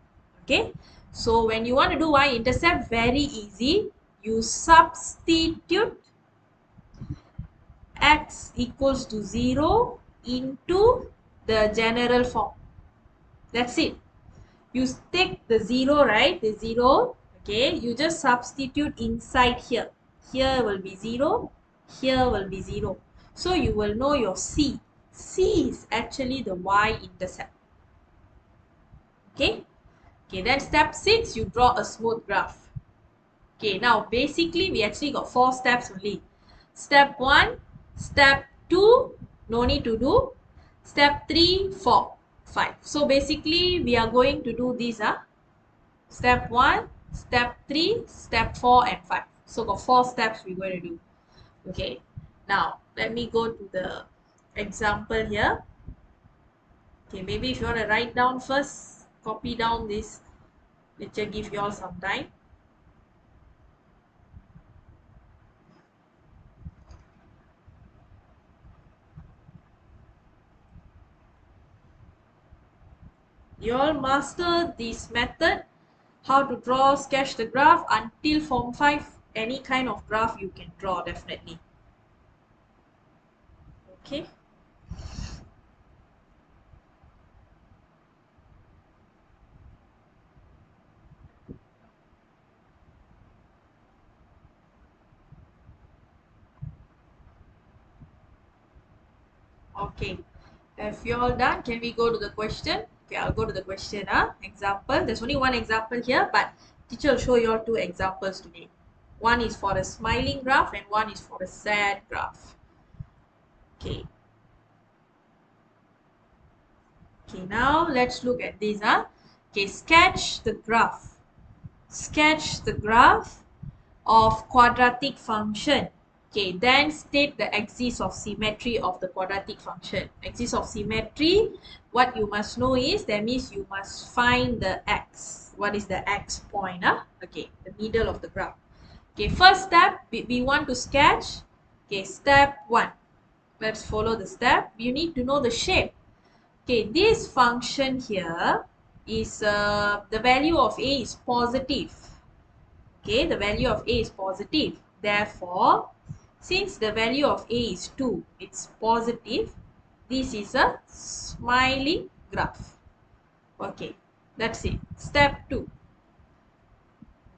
Okay, so when you want to do y-intercept, very easy. You substitute x equals to 0 into the general form. That's it. You take the 0, right? The 0. Okay, you just substitute inside here. Here will be 0. Here will be 0. So you will know your C. C is actually the y-intercept. Okay. Okay, then step 6, you draw a smooth graph. Okay, now basically we actually got 4 steps only. Step 1, step 2, no need to do. Step 3, 4, 5. So basically we are going to do this. Step 1, step 3, step 4 and 5. So got 4 steps we're going to do. Okay, now let me go to the example here. Okay, maybe if you want to write down first, copy down this. Let me give you all some time. You all master this method, how to draw, sketch the graph until form 5. Any kind of graph you can draw definitely. Okay. Okay. If you all done, can we go to the question? Okay, I'll go to the question. Example. There's only one example here, but teacher will show you all 2 examples today. One is for a smiling graph and one is for a sad graph. Okay. Okay, now let's look at this. Okay, sketch the graph. sketch the graph of quadratic function. Okay, then state the axis of symmetry of the quadratic function. Axis of symmetry, what you must know is, that means you must find the x. What is the x point? Okay, the middle of the graph. Okay, first step, we want to sketch. Okay, step 1. Let's follow the step. You need to know the shape. Okay, this function here is, the value of a is positive. Okay, the value of a is positive. Therefore, since the value of a is 2, it's positive, this is a smiling graph. Okay, that's it. Step 2.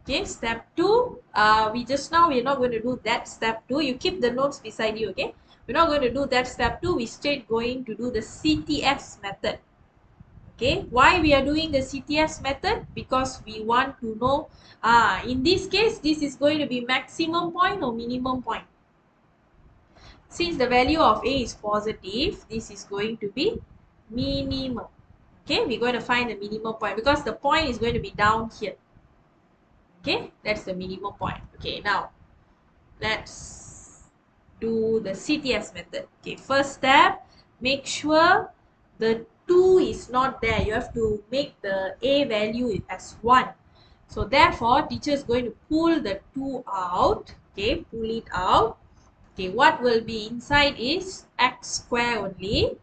Okay, step 2, we're not going to do that step 2. You keep the notes beside you, okay? We're not going to do that step 2. We're straight going to do the CTS method. Okay, why we are doing the CTS method? Because we want to know, in this case, this is going to be maximum point or minimum point. Since the value of a is positive, this is going to be minimum. Okay, we're going to find the minimum point because the point is going to be down here. Okay, that's the minimum point. Okay, now let's do the CTS method. Okay, first step, make sure the 2 is not there. You have to make the a value as 1. So therefore, teacher is going to pull the 2 out. Okay, pull it out. Okay, what will be inside is x square only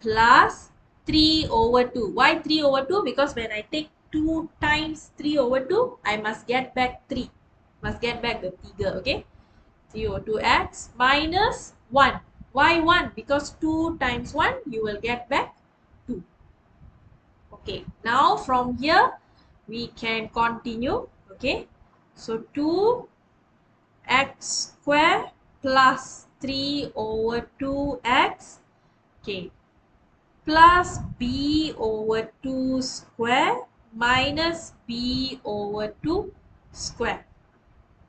plus 3 over 2. Why 3 over 2? Because when I take 2 times 3 over 2, I must get back 3. Must get back the figure, okay? 3 over 2x minus 1. Why 1? Because 2 times 1, you will get back 2. Okay, now from here, we can continue, okay? So 2x square plus 3 over 2x, okay, plus b over 2 square minus b over 2 square.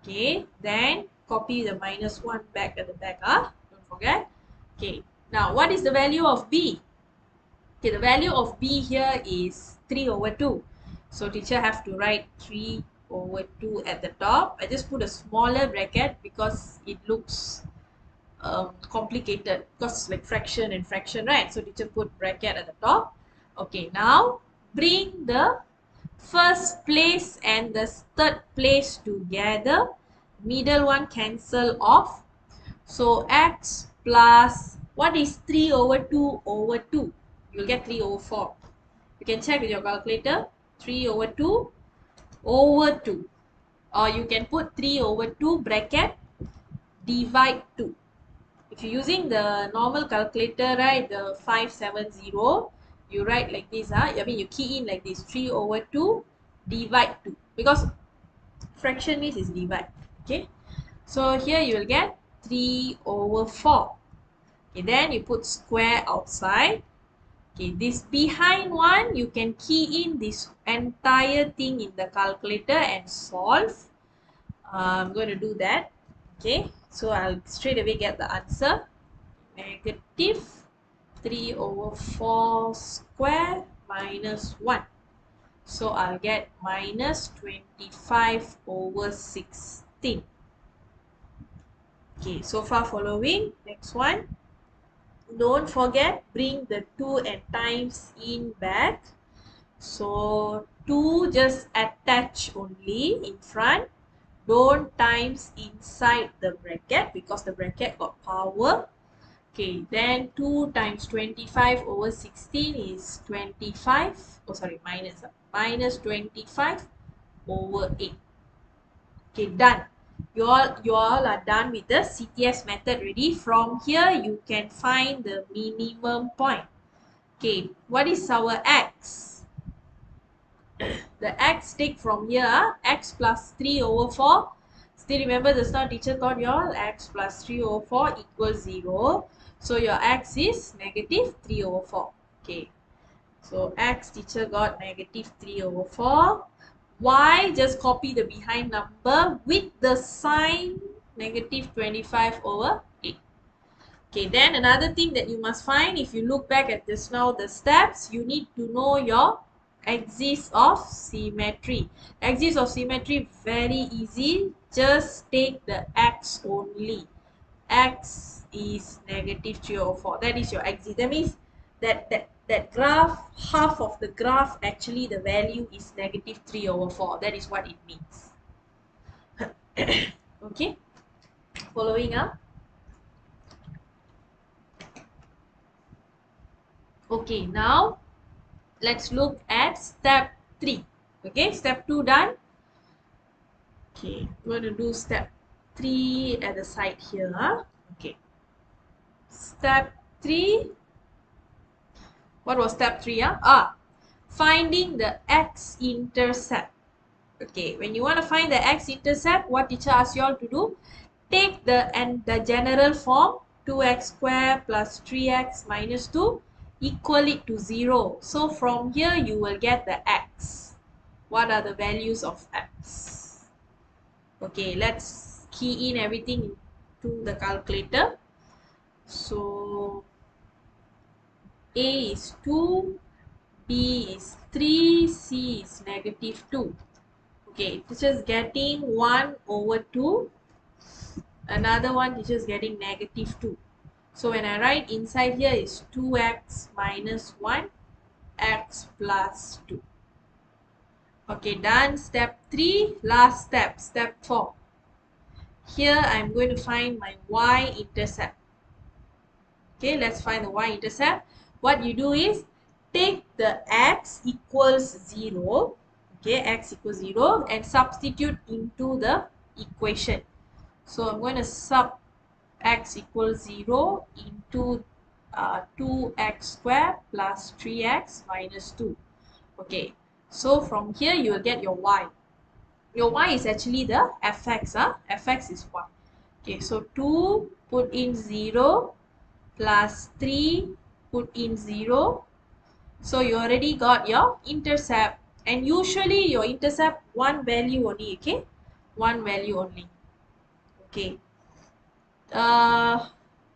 Okay, then copy the minus 1 back at the back. Don't forget. Okay, now what is the value of b? Okay, the value of b here is 3 over 2. So teacher have to write 3 over 2 at the top. I just put a smaller bracket because it looks complicated, because like fraction and fraction, right? So teacher put bracket at the top. Okay, now bring the first place and the third place together. Middle one cancel off. So x plus, what is 3 over 2 over 2? You will get 3 over 4. You can check with your calculator. 3 over 2 over 2. Or you can put 3 over 2 bracket divide 2. If you're using the normal calculator, right, the 570, you write like this. I mean, you key in like this, 3 over 2 divide 2. Because fraction means is divide. Okay. So here you will get 3 over 4. Okay, then you put square outside. Okay, this behind one, you can key in this entire thing in the calculator and solve. I'm going to do that. Okay, so I'll straight away get the answer. Negative 3 over 4 square minus 1. So I'll get minus 25 over 16. Okay, so far following. Next one. Don't forget, bring the 2 and times in back. So 2 just attach only in front. Don't times inside the bracket because the bracket got power. Okay, then 2 times 25 over 16 is 25. Oh, sorry, minus 25 over 8. Okay, done. You all are done with the CTS method already. From here, you can find the minimum point. Okay, what is our x? The x take from here, x plus 3 over 4. Still remember the start teacher taught you all x plus 3 over 4 equals 0. So your x is negative 3 over 4. Okay. So x teacher got negative 3 over 4. Y, just copy the behind number with the sign negative 25 over 8. Okay, then another thing that you must find, if you look back at just now the steps, you need to know your Axis of symmetry. Axis of symmetry, very easy. Just take the x only. X is negative 3 over 4. That is your axis. That means that graph, half of the graph, actually the value is negative 3 over 4. That is what it means. Okay, following up. Okay, now let's look at step 3. Okay, step 2 done. Okay, I'm going to do step 3 at the side here. Okay, step 3. What was step 3? Finding the X intercept. Okay, when you want to find the X intercept, what teacher asks you all to do? Take the general form 2x squared plus 3x minus 2, equal it to 0. So from here you will get the x. What are the values of x? Okay, let's key in everything into the calculator. So A is 2, B is 3, C is negative 2. Okay, teacher is getting 1 over 2. Another one teacher is getting negative 2. So when I write inside here is 2x minus 1, x plus 2. Okay, done. Step 3, last step, step 4. Here I'm going to find my y-intercept. Okay, let's find the y-intercept. What you do is take the x equals 0. Okay, x equals 0 and substitute into the equation. So I'm going to sub x equals 0 into 2x squared plus 3x minus 2. Okay, so from here you will get your y. Your y is actually the fx. Fx is 1. Okay, so 2 put in 0 plus 3 put in 0. So you already got your intercept, and usually your intercept one value only. Okay, one value only. Okay.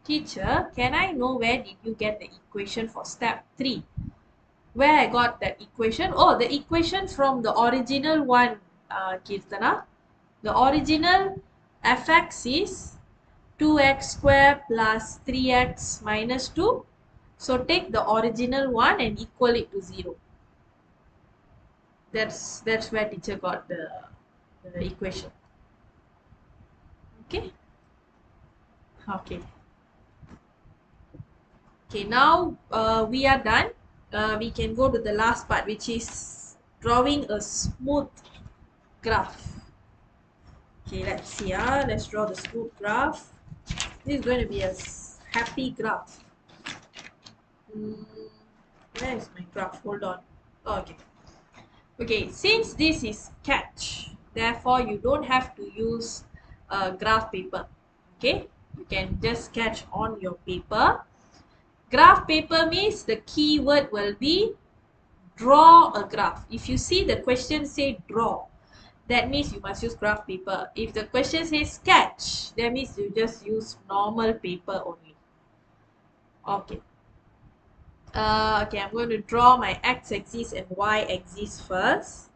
Teacher, can I know where did you get the equation for step 3? Where I got that equation? Oh, the equation from the original one, Kirtana. The original fx is 2x squared plus 3x minus 2. So take the original one and equal it to 0. That's where teacher got the equation. Okay. Okay. Okay, now we are done. We can go to the last part, which is drawing a smooth graph. Okay, let's see. Let's draw the smooth graph. This is going to be a happy graph. Where is my graph? Hold on. Okay. Okay, since this is sketch, therefore you don't have to use graph paper. Okay, you can just sketch on your paper. Graph paper means the keyword will be draw a graph. If you see the question say draw, that means you must use graph paper. If the question says sketch, that means you just use normal paper only. Okay. Okay, I'm going to draw my x-axis and y-axis first.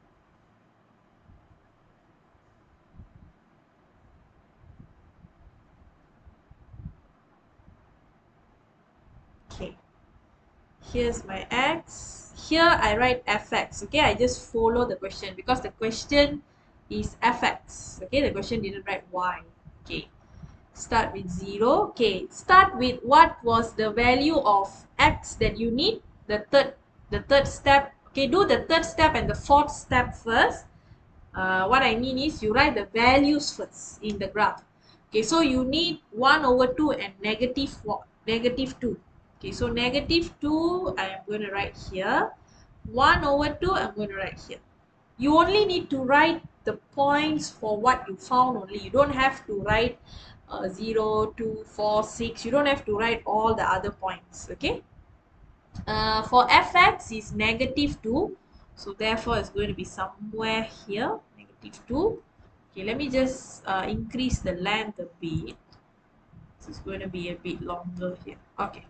Okay. Here's my x. Here I write fx. Okay, I just follow the question because the question is fx. Okay, the question didn't write y. Okay, start with 0. Okay, start with what was the value of x that you need. The third step. Okay, do the third step and the fourth step first. What I mean is you write the values first in the graph. Okay, so you need 1 over 2 and negative 2. Okay, so negative 2 I am going to write here. 1 over 2 I'm going to write here. You only need to write the points for what you found only. You don't have to write 0, 2, 4, 6. You don't have to write all the other points. Okay. For fx is negative 2. So therefore it's going to be somewhere here. Negative 2. Okay, let me just increase the length a bit. This is going to be a bit longer here. Okay.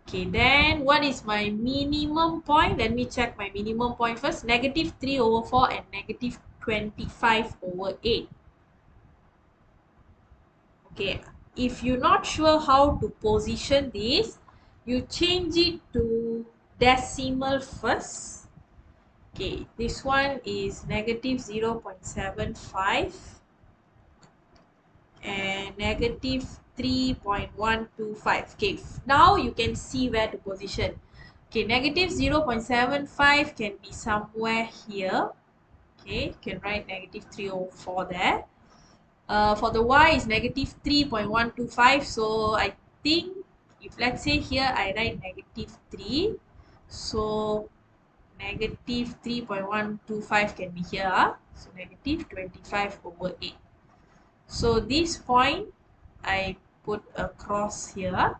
Okay, then what is my minimum point? Let me check my minimum point first. Negative 3 over 4 and negative 25 over 8. Okay, if you're not sure how to position this, you change it to decimal first. Okay, this one is negative 0.75 and negative 3.125. Okay, now you can see where to position. Okay, negative 0.75 can be somewhere here. Okay, you can write negative 304 there. For the y is negative 3.125. So I think if let's say here I write negative 3. So negative 3.125 can be here. So negative 25 over 8. So this point I put a cross here.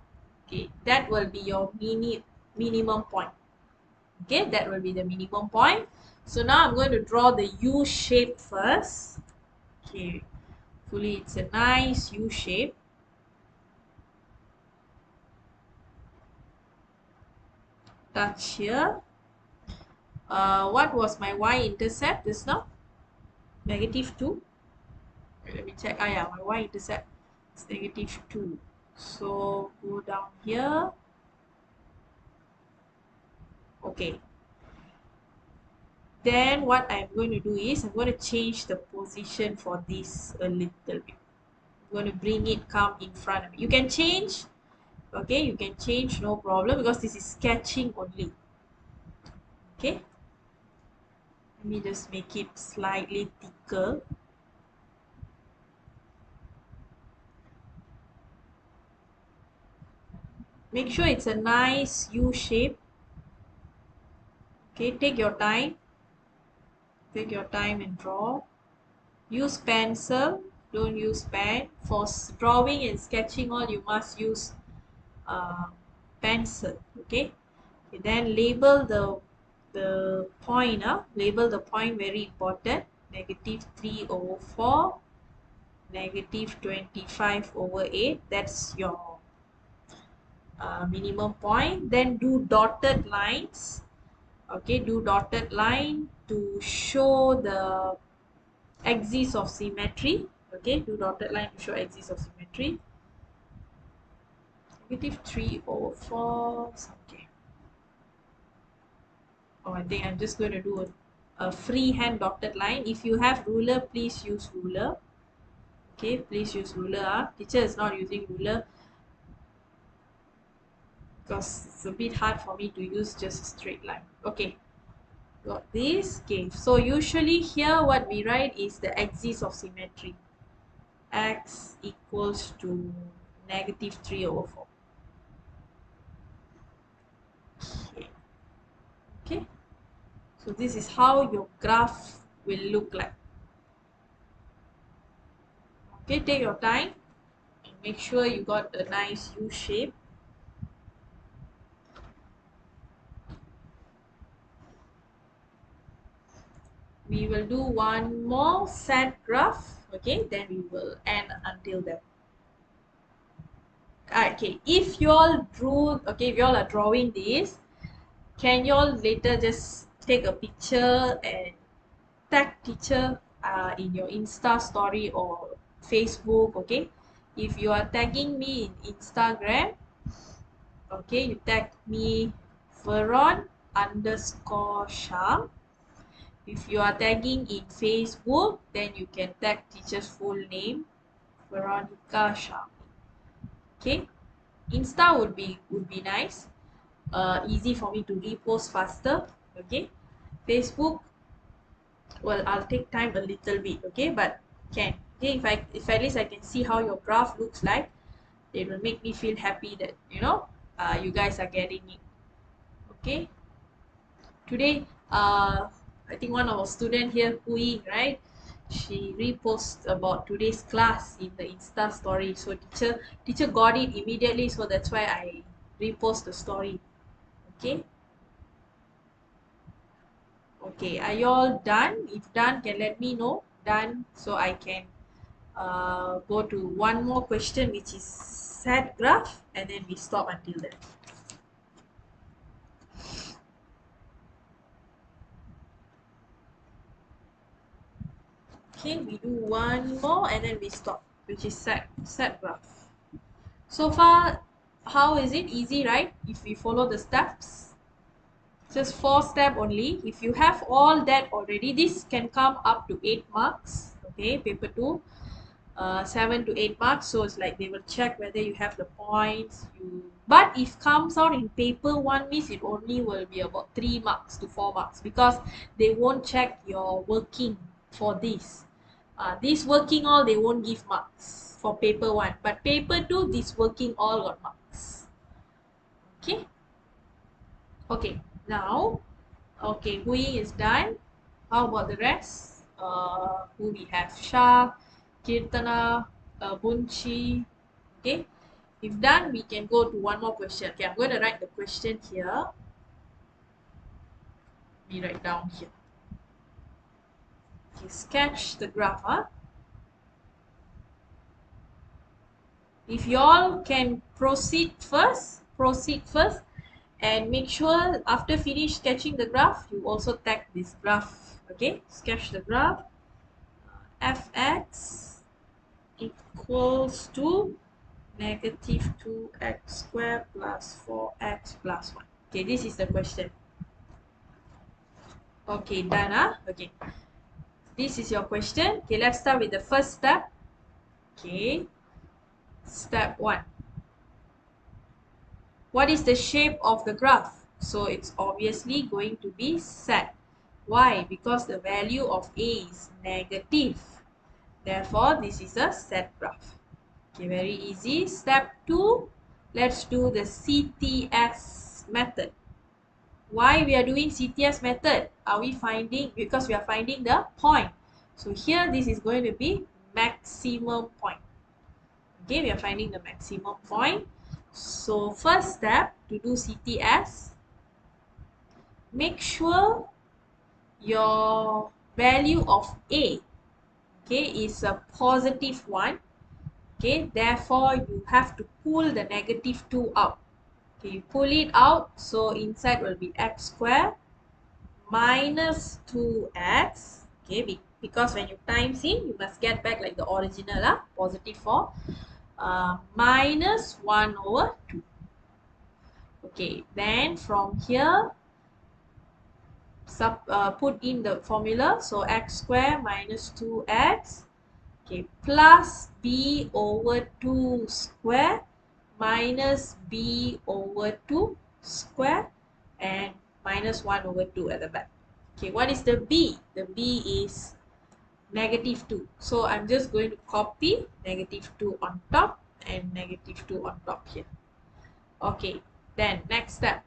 Okay, that will be your minimum point. Okay, that will be the minimum point. So now I'm going to draw the U shape first. Okay, hopefully it's a nice U shape. Touch here. What was my y-intercept just now? Negative 2. Let me check. Yeah, my y-intercept is negative 2. So go down here. Okay. Then what I'm going to do is I'm going to change the position for this a little bit. I'm going to bring it come in front of me. You can change. Okay, you can change, no problem, because this is sketching only. Okay. Let me just make it slightly thicker. Make sure it's a nice U shape. Okay, take your time. Take your time and draw. Use pencil, don't use pen. For drawing and sketching all, you must use pencil. Okay. Then label the point. Label the point, very important. Negative 3 over 4. Negative 25 over 8. That's your minimum point. Then do dotted lines. Okay, do dotted line to show the axis of symmetry. Okay, do dotted line to show axis of symmetry. Negative 3 over 4. Okay. Oh, I think I'm just going to do a freehand dotted line. If you have ruler, please use ruler. Okay, please use ruler. Teacher is not using ruler because it's a bit hard for me to use just a straight line. Okay, got this. Okay, so usually here what we write is the axis of symmetry. X equals to negative 3 over 4. Okay. Okay. So this is how your graph will look like. Okay, take your time and make sure you got a nice U shape. We will do one more set graph. Okay, then we will end until then. Okay, if you all drew, okay, if you all are drawing this, can you all later just take a picture and tag teacher in your Insta story or Facebook? Okay, if you are tagging me in Instagram, okay, you tag me Veron underscore Shah. If you are tagging in Facebook, then you can tag teacher's full name, Veronica Shah. Okay, Insta would be nice. Easy for me to repost faster. Okay, Facebook, well, I'll take time a little bit. Okay, but can. Okay, if at least I can see how your graph looks like, it will make me feel happy that you guys are getting it. Okay, today I think one of our student here, Hui, right, she repost about today's class in the Insta story. So teacher got it immediately, so that's why I repost the story. Okay. Okay, are you all done? If done, can let me know. Done, so I can go to one more question, which is set graph, and then we stop until then. Okay, we do one more and then we stop, which is set graph. So far, how is it? Easy, right? If we follow the steps. Just 4 steps only. If you have all that already, this can come up to 8 marks. Okay, paper 2. 7 to 8 marks, so it's like they will check whether you have the points. But if comes out in paper 1 means it only will be about 3 marks to 4 marks, because they won't check your working for this working all they won't give marks for paper 1, but paper 2 this working all got marks. Okay, now Hui is done. How about the rest? Who we have? Shah, Kirtana, Bunchi. Okay, if done, we can go to one more question. Okay, I'm going to write the question here. Let me write down here. Okay, sketch the graph. If you all can proceed first, and make sure after finish sketching the graph, you also tag this graph. Okay, sketch the graph. Fx equals to negative 2x squared plus 4x plus 1. Okay, this is the question. Okay, done. Okay, this is your question. Okay, let's start with the first step. Okay, step 1. What is the shape of the graph? So it's obviously going to be set. Why? Because the value of a is negative. Therefore, this is a set graph. Okay, very easy. Step 2, let's do the CTS method. Why we are doing CTS method? Are we finding? Because we are finding the point. So here this is going to be maximum point. Okay, we are finding the maximum point. So first step to do CTS, make sure your value of A, okay, is a positive one. Okay, therefore you have to pull the negative 2 out. Okay, you pull it out, so inside will be x squared minus 2x. Okay, because when you times in, you must get back like the original, positive 4, minus 1 over 2. Okay, then from here, put in the formula. So x squared minus 2x, okay, plus b over 2 square minus b over 2 square and minus 1 over 2 at the back. Okay, what is the b? The b is negative 2. So I'm just going to copy negative 2 on top and negative 2 on top here. Okay, then next step.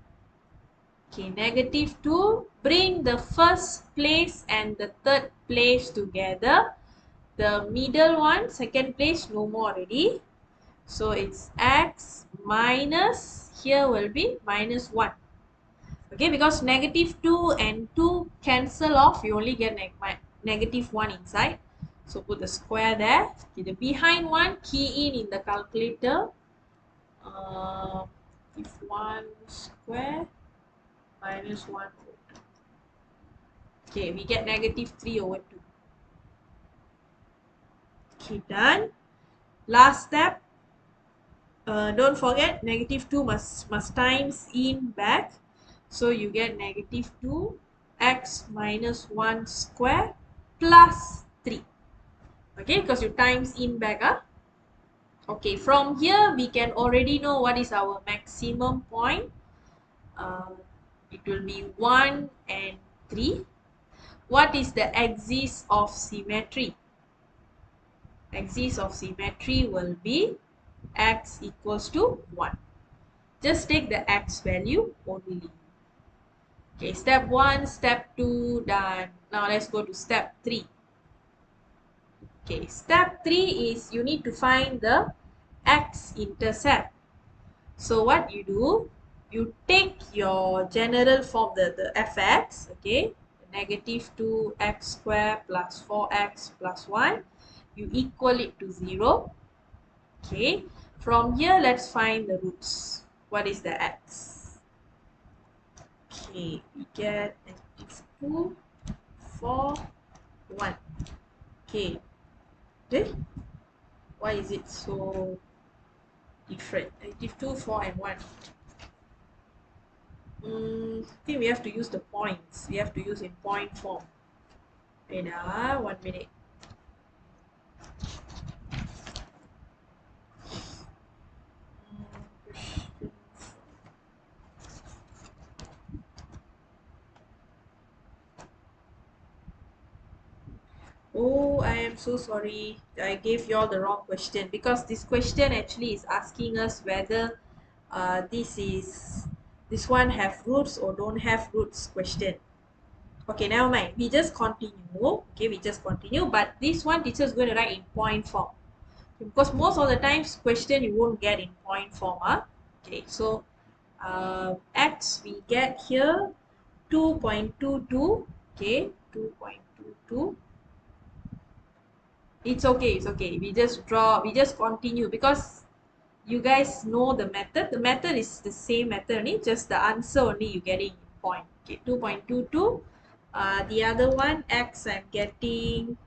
Okay, negative 2, bring the first place and the third place together. The middle one, second place, no more already. So it's x minus, here will be minus 1. Okay, because negative 2 and 2 cancel off, you only get negative 1 inside. So put the square there. Okay, the behind one, key in the calculator. If 1 square minus 1 over 2. Okay, we get negative 3 over 2. Okay, done. Last step. Don't forget, negative 2 must times in back. So you get negative 2 x minus 1 square plus 3. Okay, because you times in back. Okay, from here we can already know what is our maximum point. It will be 1 and 3. What is the axis of symmetry? Axis of symmetry will be x equals to 1. Just take the x value only. Okay, step 1, step 2, done. Now let's go to step 3. Okay, step 3 is you need to find the X intercept. So what you do, you take your general form, the fx, okay, negative 2x squared plus 4x plus 1, you equal it to 0. Okay, from here let's find the roots. What is the x? Okay, we get negative 2, 4, 1. Okay. Okay. Why is it so different? Negative 2, 4, and 1. I think we have to use the points. We have to use in point form. Wait, 1 minute. Oh, I am so sorry. I gave you all the wrong question because this question actually is asking us whether this one have roots or don't have roots question. Okay, never mind. We just continue. Okay, we just continue. But this one teacher is going to write in point form because most of the times question you won't get in point form. Okay, so x we get here 2.22. Okay, 2.22. It's okay, it's okay. We just draw, we just continue because you guys know the method. The method is the same method only, just the answer only you getting in point. Okay, 2.22. The other one, x, I'm getting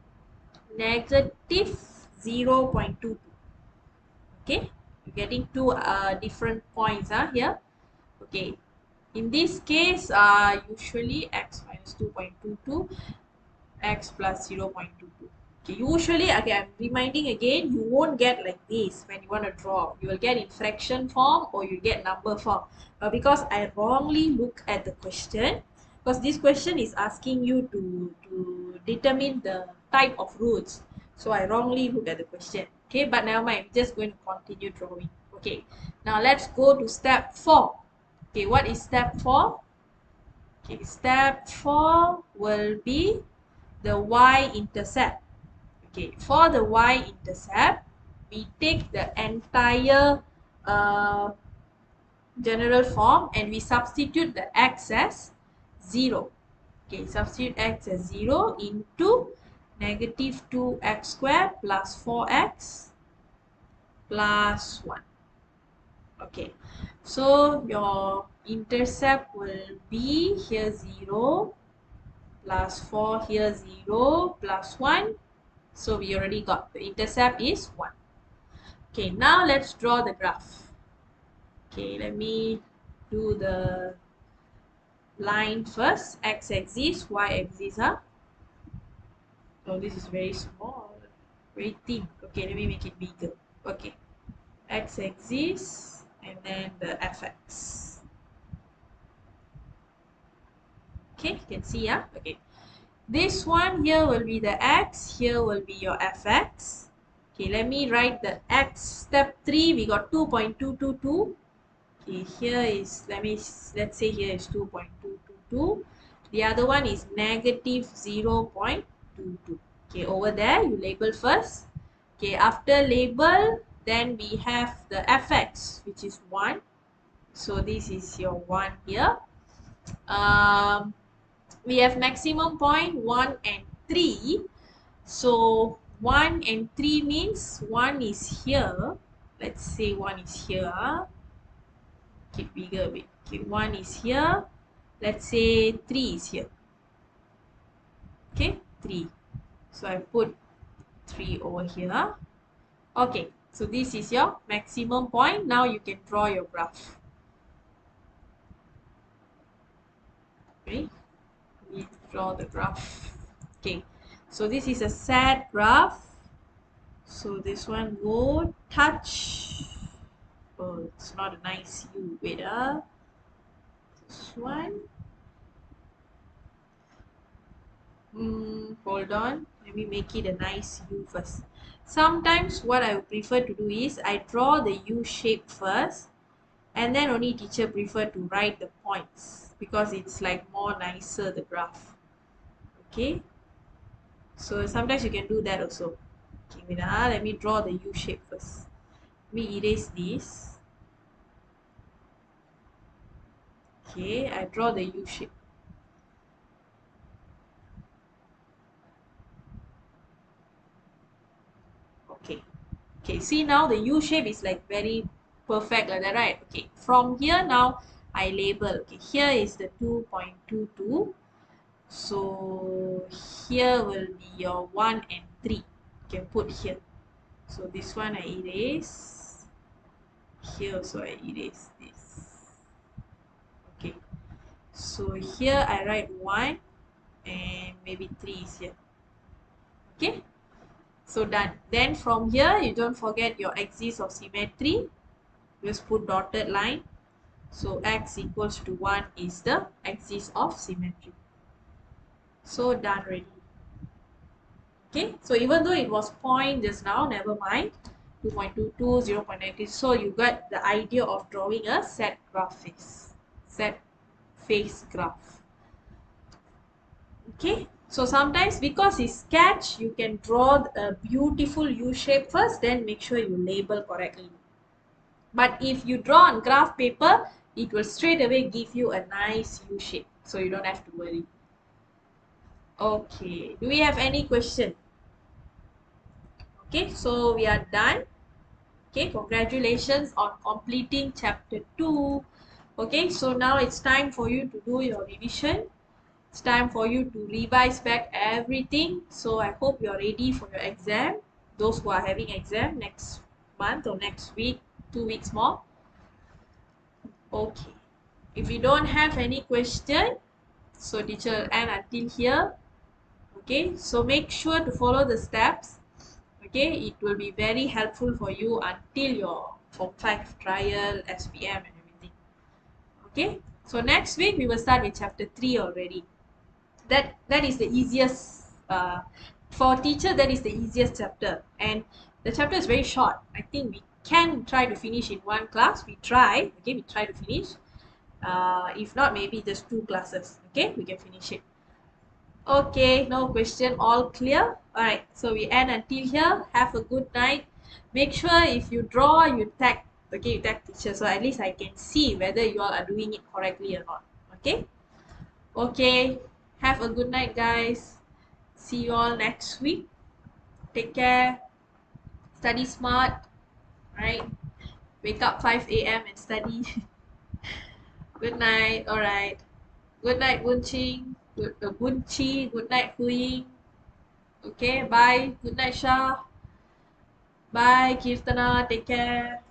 negative 0.22. Okay, you're getting two different points here. Okay, in this case, usually x minus 2.22, x plus 0.22. Okay, usually, okay, I'm reminding again, you won't get like this when you want to draw. You will get in fraction form or you get number form. But because I wrongly look at the question, because this question is asking you to determine the type of roots. So I wrongly look at the question. Okay, but never mind, we're just going to continue drawing. Okay, now let's go to step 4. Okay, what is step 4? Okay, step 4 will be the Y-intercept. Okay, for the Y-intercept, we take the entire general form and we substitute the x as 0. Okay, substitute x as 0 into negative 2x squared plus 4x plus 1. Okay, so your intercept will be here 0 plus 4 here 0 plus 1. So we already got the intercept is 1. Okay, now let's draw the graph. Okay, let me do the line first. X-axis, Y-axis. Oh, this is very small, very thin. Okay, let me make it bigger. Okay, X-axis and then the fx. Okay, you can see, okay. This one here will be the x, here will be your fx. Okay, let me write the x. Step 3, we got 2.222. Okay, here is, let's say here is 2.222. The other one is negative 0.22. Okay, over there you label first. Okay, after label, then we have the fx, which is 1. So this is your 1 here. We have maximum point 1 and 3. So 1 and 3 means 1 is here. Let's say 1 is here. Keep bigger a bit. Okay, 1 is here. Let's say 3 is here. Okay, 3. So I put 3 over here. Okay, so this is your maximum point. Now you can draw your graph. Okay, we draw the graph. Okay, so this is a sad graph. So this one go touch. Oh, it's not a nice U. Wait, this one. Hold on. Let me make it a nice U first. Sometimes what I prefer to do is I draw the U shape first, and then only teacher prefer to write the points because it's like more nicer the graph. Okay. So sometimes you can do that also. Okay, wait, let me draw the U shape first. Let me erase this. Okay, I draw the U shape. Okay. Okay, see now the U shape is like very perfect like that, right? Okay, from here now I label. Okay, here is the 2.22. So here will be your 1 and 3. You can put here. So this one I erase. Here also I erase this. Okay. So here I write 1 and maybe 3 is here. Okay. So done. Then from here you don't forget your axis of symmetry. Just put dotted line. So x equals to 1 is the axis of symmetry. So done already. Okay, so even though it was point just now, never mind. 2.22, 0.90. So you got the idea of drawing a set face graph. Okay, so sometimes because it's sketch, you can draw a beautiful U shape first, then make sure you label correctly. But if you draw on graph paper, it will straight away give you a nice U shape. So you don't have to worry. Okay, do we have any question? Okay, so we are done. Okay, congratulations on completing chapter 2. Okay, so now it's time for you to do your revision. It's time for you to revise back everything. So I hope you're ready for your exam. Those who are having exam next month or next week, 2 weeks more. Okay, if you don't have any question, so teacher will end until here. Okay, so make sure to follow the steps. Okay, it will be very helpful for you until your Form 5 trial, SPM and everything. Okay, so next week we will start with chapter 3 already. That is the easiest for teacher. That is the easiest chapter, and the chapter is very short. I think we can try to finish in one class. We try. Okay, we try to finish. If not, maybe just 2 classes. Okay, we can finish it. Okay, no question, all clear. Alright, so we end until here. Have a good night. Make sure if you draw, you tag. Okay, you tag teacher, so at least I can see whether you all are doing it correctly or not. Okay? Okay, have a good night, guys. See you all next week. Take care. Study smart. Right? Wake up 5 a.m. and study. Good night. Alright. Good night, Bunching. Bunchi. Good night, Huing. Okay, bye. Good night, Shah. Bye, Kirtana. Take care.